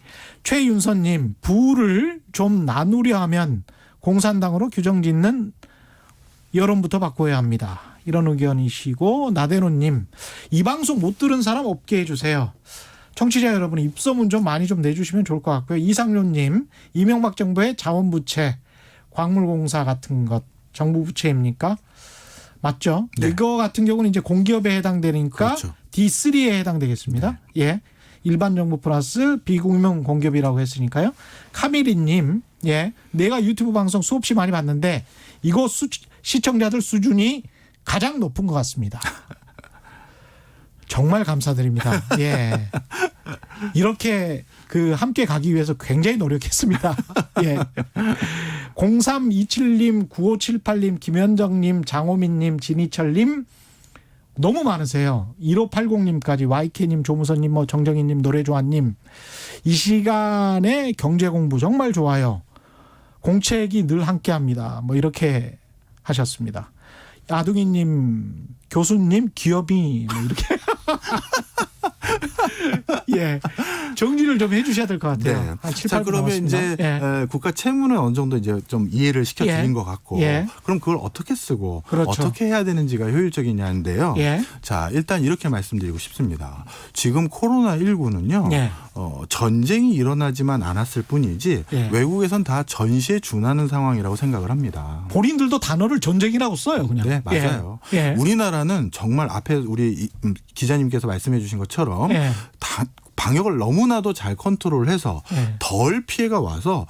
최윤선님, 부를 좀 나누려 하면 공산당으로 규정짓는 여론부터 바꿔야 합니다. 이런 의견이시고 나대노님 이 방송 못 들은 사람 없게 해주세요. 청취자 여러분 입소문 좀 많이 좀 내주시면 좋을 것 같고요. 이상료님 이명박 정부의 자원부채 광물공사 같은 것 정부 부채입니까? 맞죠? 네. 이거 같은 경우는 이제 공기업에 해당되니까 그렇죠. D3에 해당되겠습니다. 예, 일반 정부 플러스 비공용 공기업이라고 했으니까요. 카미리님, 예, 내가 유튜브 방송 수없이 많이 봤는데 이거 시청자들 수준이 가장 높은 것 같습니다. 정말 감사드립니다. 예. 이렇게 함께 가기 위해서 굉장히 노력했습니다. 예. 0327님, 9578님, 김현정님, 장호민님, 진희철님 너무 많으세요. 1580님까지 YK님, 조무선님, 정정희님, 노래조아님 이 시간에 경제 공부 정말 좋아요. 공책이 늘 함께합니다. 이렇게 하셨습니다. 아둥이님 교수님 기업이 뭐 이렇게 예 정리를 좀 해주셔야 될 것 같아요. 네. 한 7, 자, 8분 그러면 남았습니다. 이제 예. 국가 채무는 어느 정도 이제 좀 이해를 시켜드린 예. 것 같고, 예. 그럼 그걸 어떻게 쓰고 그렇죠. 어떻게 해야 되는지가 효율적이냐인데요. 예. 자, 일단 이렇게 말씀드리고 싶습니다. 지금 코로나19는요. 예. 전쟁이 일어나지만 않았을 뿐이지 예. 외국에선 다 전시에 준하는 상황이라고 생각을 합니다. 본인들도 단어를 전쟁이라고 써요, 그냥. 네, 맞아요. 예. 예. 우리나라는 정말 앞에 우리 기자님께서 말씀해 주신 것처럼 예. 방역을 너무나도 잘 컨트롤해서 예. 덜 피해가 와서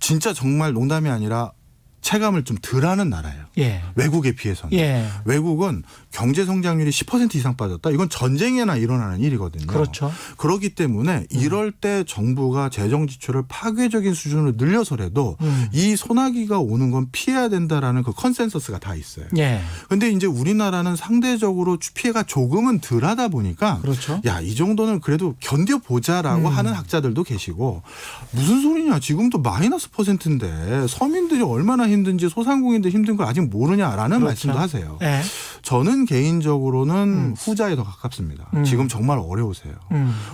진짜 정말 농담이 아니라 체감을 좀 덜하는 나라예요. 예. 외국에 비해서는. 예. 외국은 경제 성장률이 10% 이상 빠졌다. 이건 전쟁에나 일어나는 일이거든요. 그렇죠. 그렇기 때문에 이럴 때 정부가 재정 지출을 파괴적인 수준으로 늘려서라도 이 소나기가 오는 건 피해야 된다라는 그 컨센서스가 다 있어요. 예. 근데 이제 우리나라는 상대적으로 피해가 조금은 덜하다 보니까 그렇죠. 야, 이 정도는 그래도 견뎌보자라고 하는 학자들도 계시고 무슨 소리냐. 지금도 마이너스 %인데 서민들이 얼마나 힘든지 소상공인들 힘든 걸 아직 모르냐라는 그렇죠. 말씀도 하세요. 예. 저는 개인적으로는 후자에 더 가깝습니다. 지금 정말 어려우세요.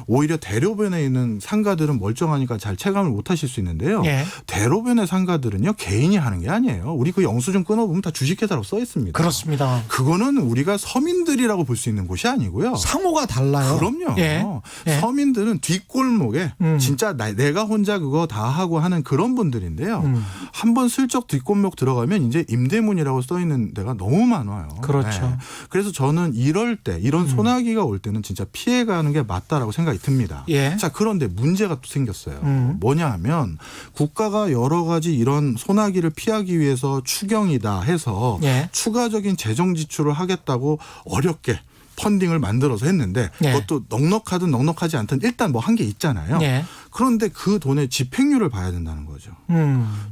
오히려 대로변에 있는 상가들은 멀쩡하니까 잘 체감을 못 하실 수 있는데요. 예. 대로변의 상가들은요. 개인이 하는 게 아니에요. 우리 그 영수증 끊어보면 다 주식회사라고 써 있습니다. 그렇습니다. 그거는 우리가 서민들이라고 볼 수 있는 곳이 아니고요. 상호가 달라요. 그럼요. 예. 예. 서민들은 뒷골목에 진짜 내가 혼자 그거 다 하고 하는 그런 분들인데요. 한번 슬쩍 뒷골목 들어가면 이제 임대문이라고 써 있는 데가 너무 많아요. 그렇죠. 네. 그래서 저는 이럴 때 이런 소나기가 올 때는 진짜 피해가는 게 맞다라고 생각이 듭니다. 예. 자, 그런데 문제가 또 생겼어요. 음. 뭐냐 하면 국가가 여러 가지 이런 소나기를 피하기 위해서 추경이다 해서 예. 추가적인 재정 지출을 하겠다고 어렵게 펀딩을 만들어서 했는데 예. 그것도 넉넉하든 넉넉하지 않든 일단 뭐 한 게 있잖아요. 예. 그런데 그 돈의 집행률을 봐야 된다는 거죠.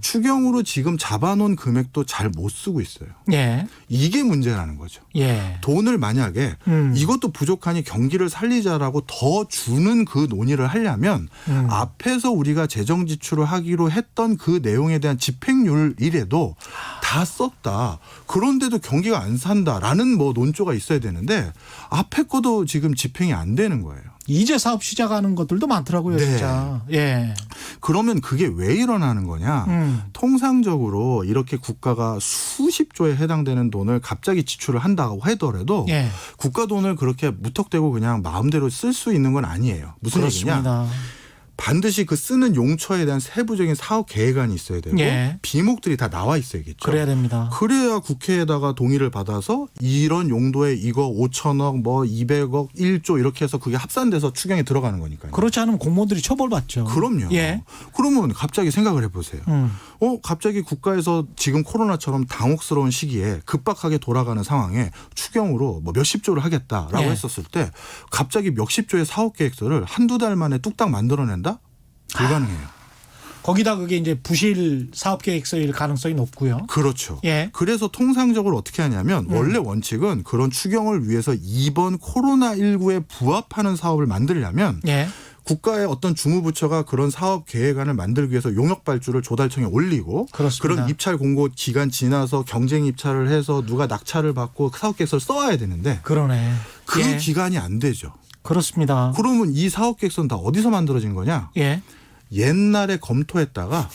추경으로 지금 잡아놓은 금액도 잘 못 쓰고 있어요. 예. 이게 문제라는 거죠. 예. 돈을 만약에 이것도 부족하니 경기를 살리자라고 더 주는 그 논의를 하려면 앞에서 우리가 재정 지출을 하기로 했던 그 내용에 대한 집행률이라도 다 썼다. 그런데도 경기가 안 산다라는 뭐 논조가 있어야 되는데 앞에 거도 지금 집행이 안 되는 거예요. 이제 사업 시작하는 것들도 많더라고요, 네. 진짜. 예. 그러면 그게 왜 일어나는 거냐? 통상적으로 이렇게 국가가 수십 조에 해당되는 돈을 갑자기 지출을 한다고 하더라도 예. 국가 돈을 그렇게 무턱대고 그냥 마음대로 쓸 수 있는 건 아니에요. 무슨 얘기냐? 그렇습니다. 반드시 그 쓰는 용처에 대한 세부적인 사업 계획안이 있어야 되고 예. 비목들이 다 나와 있어야겠죠. 그래야 됩니다. 그래야 국회에다가 동의를 받아서 이런 용도에 이거 5천억 뭐 200억 1조 이렇게 해서 그게 합산돼서 추경에 들어가는 거니까요. 그렇지 않으면 공무원들이 처벌받죠. 그럼요. 예. 그러면 갑자기 생각을 해보세요. 갑자기 국가에서 지금 코로나처럼 당혹스러운 시기에 급박하게 돌아가는 상황에 추경으로 뭐 몇십 조를 하겠다라고 예. 했었을 때 갑자기 몇십 조의 사업 계획서를 한두 달 만에 뚝딱 만들어낸다? 불가능해요. 거기다 그게 이제 부실 사업 계획서일 가능성이 높고요. 그렇죠. 예. 그래서 통상적으로 어떻게 하냐면 원래 원칙은 그런 추경을 위해서 이번 코로나19에 부합하는 사업을 만들려면 예. 국가의 어떤 주무부처가 그런 사업 계획안을 만들기 위해서 용역 발주를 조달청에 올리고 그렇습니다. 그런 입찰 공고 기간 지나서 경쟁 입찰을 해서 누가 낙찰을 받고 사업 계획서를 써와야 되는데 그러네. 그 예. 기간이 안 되죠. 그렇습니다. 그러면 이 사업 계획서는 다 어디서 만들어진 거냐? 예. 옛날에 검토했다가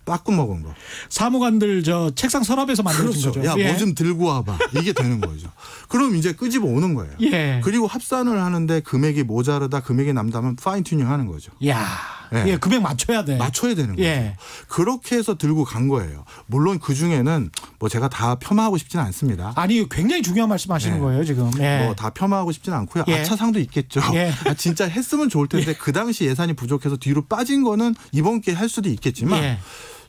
빠꾸 먹은 거. 사무관들 저 책상 서랍에서 만들어진 그렇죠. 거죠. 야, 예. 뭐 좀 들고 와봐. 이게 되는 거죠. 그럼 이제 끄집어 오는 거예요. 예. 그리고 합산을 하는데 금액이 모자르다, 금액이 남다면 파인 튜닝 하는 거죠. 야. 예. 예, 금액 맞춰야 돼. 맞춰야 되는 거죠. 예. 그렇게 해서 들고 간 거예요. 물론 그 중에는 뭐 제가 다 폄하하고 싶지는 않습니다. 아니 굉장히 중요한 말씀하시는 네. 거예요 지금. 예. 뭐 다 폄하하고 싶지는 않고요. 예. 아차상도 있겠죠. 예. 진짜 했으면 좋을 텐데 그 당시 예산이 부족해서 뒤로 빠진 거는 이번 기회에 할 수도 있겠지만 예.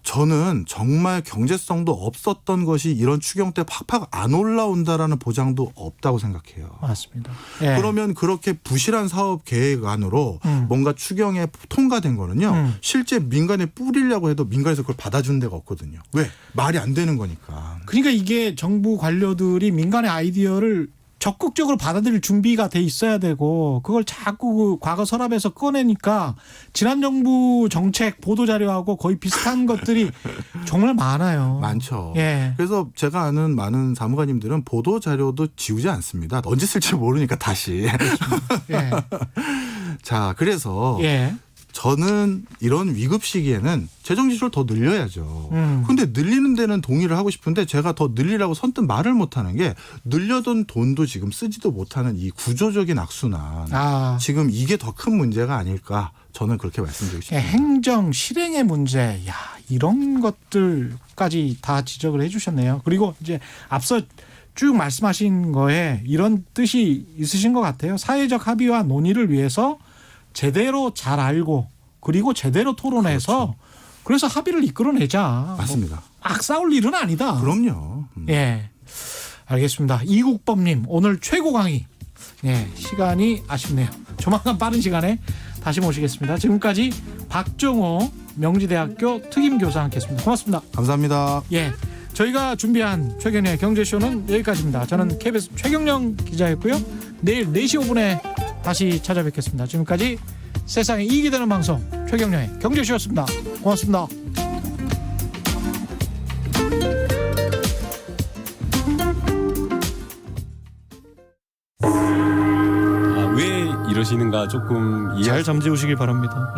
저는 정말 경제성도 없었던 것이 이런 추경 때 팍팍 안 올라온다라는 보장도 없다고 생각해요. 맞습니다. 예. 그러면 그렇게 부실한 사업 계획안으로 뭔가 추경에 통과된 거는요. 실제 민간에 뿌리려고 해도 민간에서 그걸 받아주는 데가 없거든요. 왜? 말이 안 되는 거니까. 그러니까 이게 정부 관료들이 민간의 아이디어를 적극적으로 받아들일 준비가 돼 있어야 되고 그걸 자꾸 그 과거 서랍에서 꺼내니까 지난 정부 정책 보도자료하고 거의 비슷한 것들이 정말 많아요. 많죠. 예. 그래서 제가 아는 많은 사무관님들은 보도 자료도 지우지 않습니다. 언제 쓸지 모르니까 다시. 예. 자, 그래서 예. 저는 이런 위급 시기에는 재정 지출을 더 늘려야죠. 음. 근데 늘리는 데는 동의를 하고 싶은데 제가 더 늘리라고 선뜻 말을 못하는 게 늘려둔 돈도 지금 쓰지도 못하는 이 구조적인 악순환. 아. 지금 이게 더 큰 문제가 아닐까 저는 그렇게 말씀드리고 예, 싶습니다. 행정 실행의 문제, 야 이런 것들까지 다 지적을 해주셨네요. 그리고 이제 앞서 쭉 말씀하신 거에 이런 뜻이 있으신 것 같아요. 사회적 합의와 논의를 위해서 제대로 잘 알고 그리고 제대로 토론해서 그래서 합의를 이끌어내자. 맞습니다. 뭐 막 싸울 일은 아니다. 그럼요. 예, 알겠습니다. 이국범님 오늘 최고 강의. 예, 시간이 아쉽네요. 조만간 빠른 시간에 다시 모시겠습니다. 지금까지 박정호 명지대학교 특임교사 함께했습니다. 고맙습니다. 감사합니다. 예, 저희가 준비한 최경영의 경제쇼는 여기까지입니다. 저는 KBS 최경영 기자였고요. 내일 4시 5분에 다시 찾아뵙겠습니다. 지금까지 세상에 이익이 되는 방송 최경영의 경제쇼였습니다. 고맙습니다. 왜 이러시는가 조금 잘 잠재우시길 바랍니다.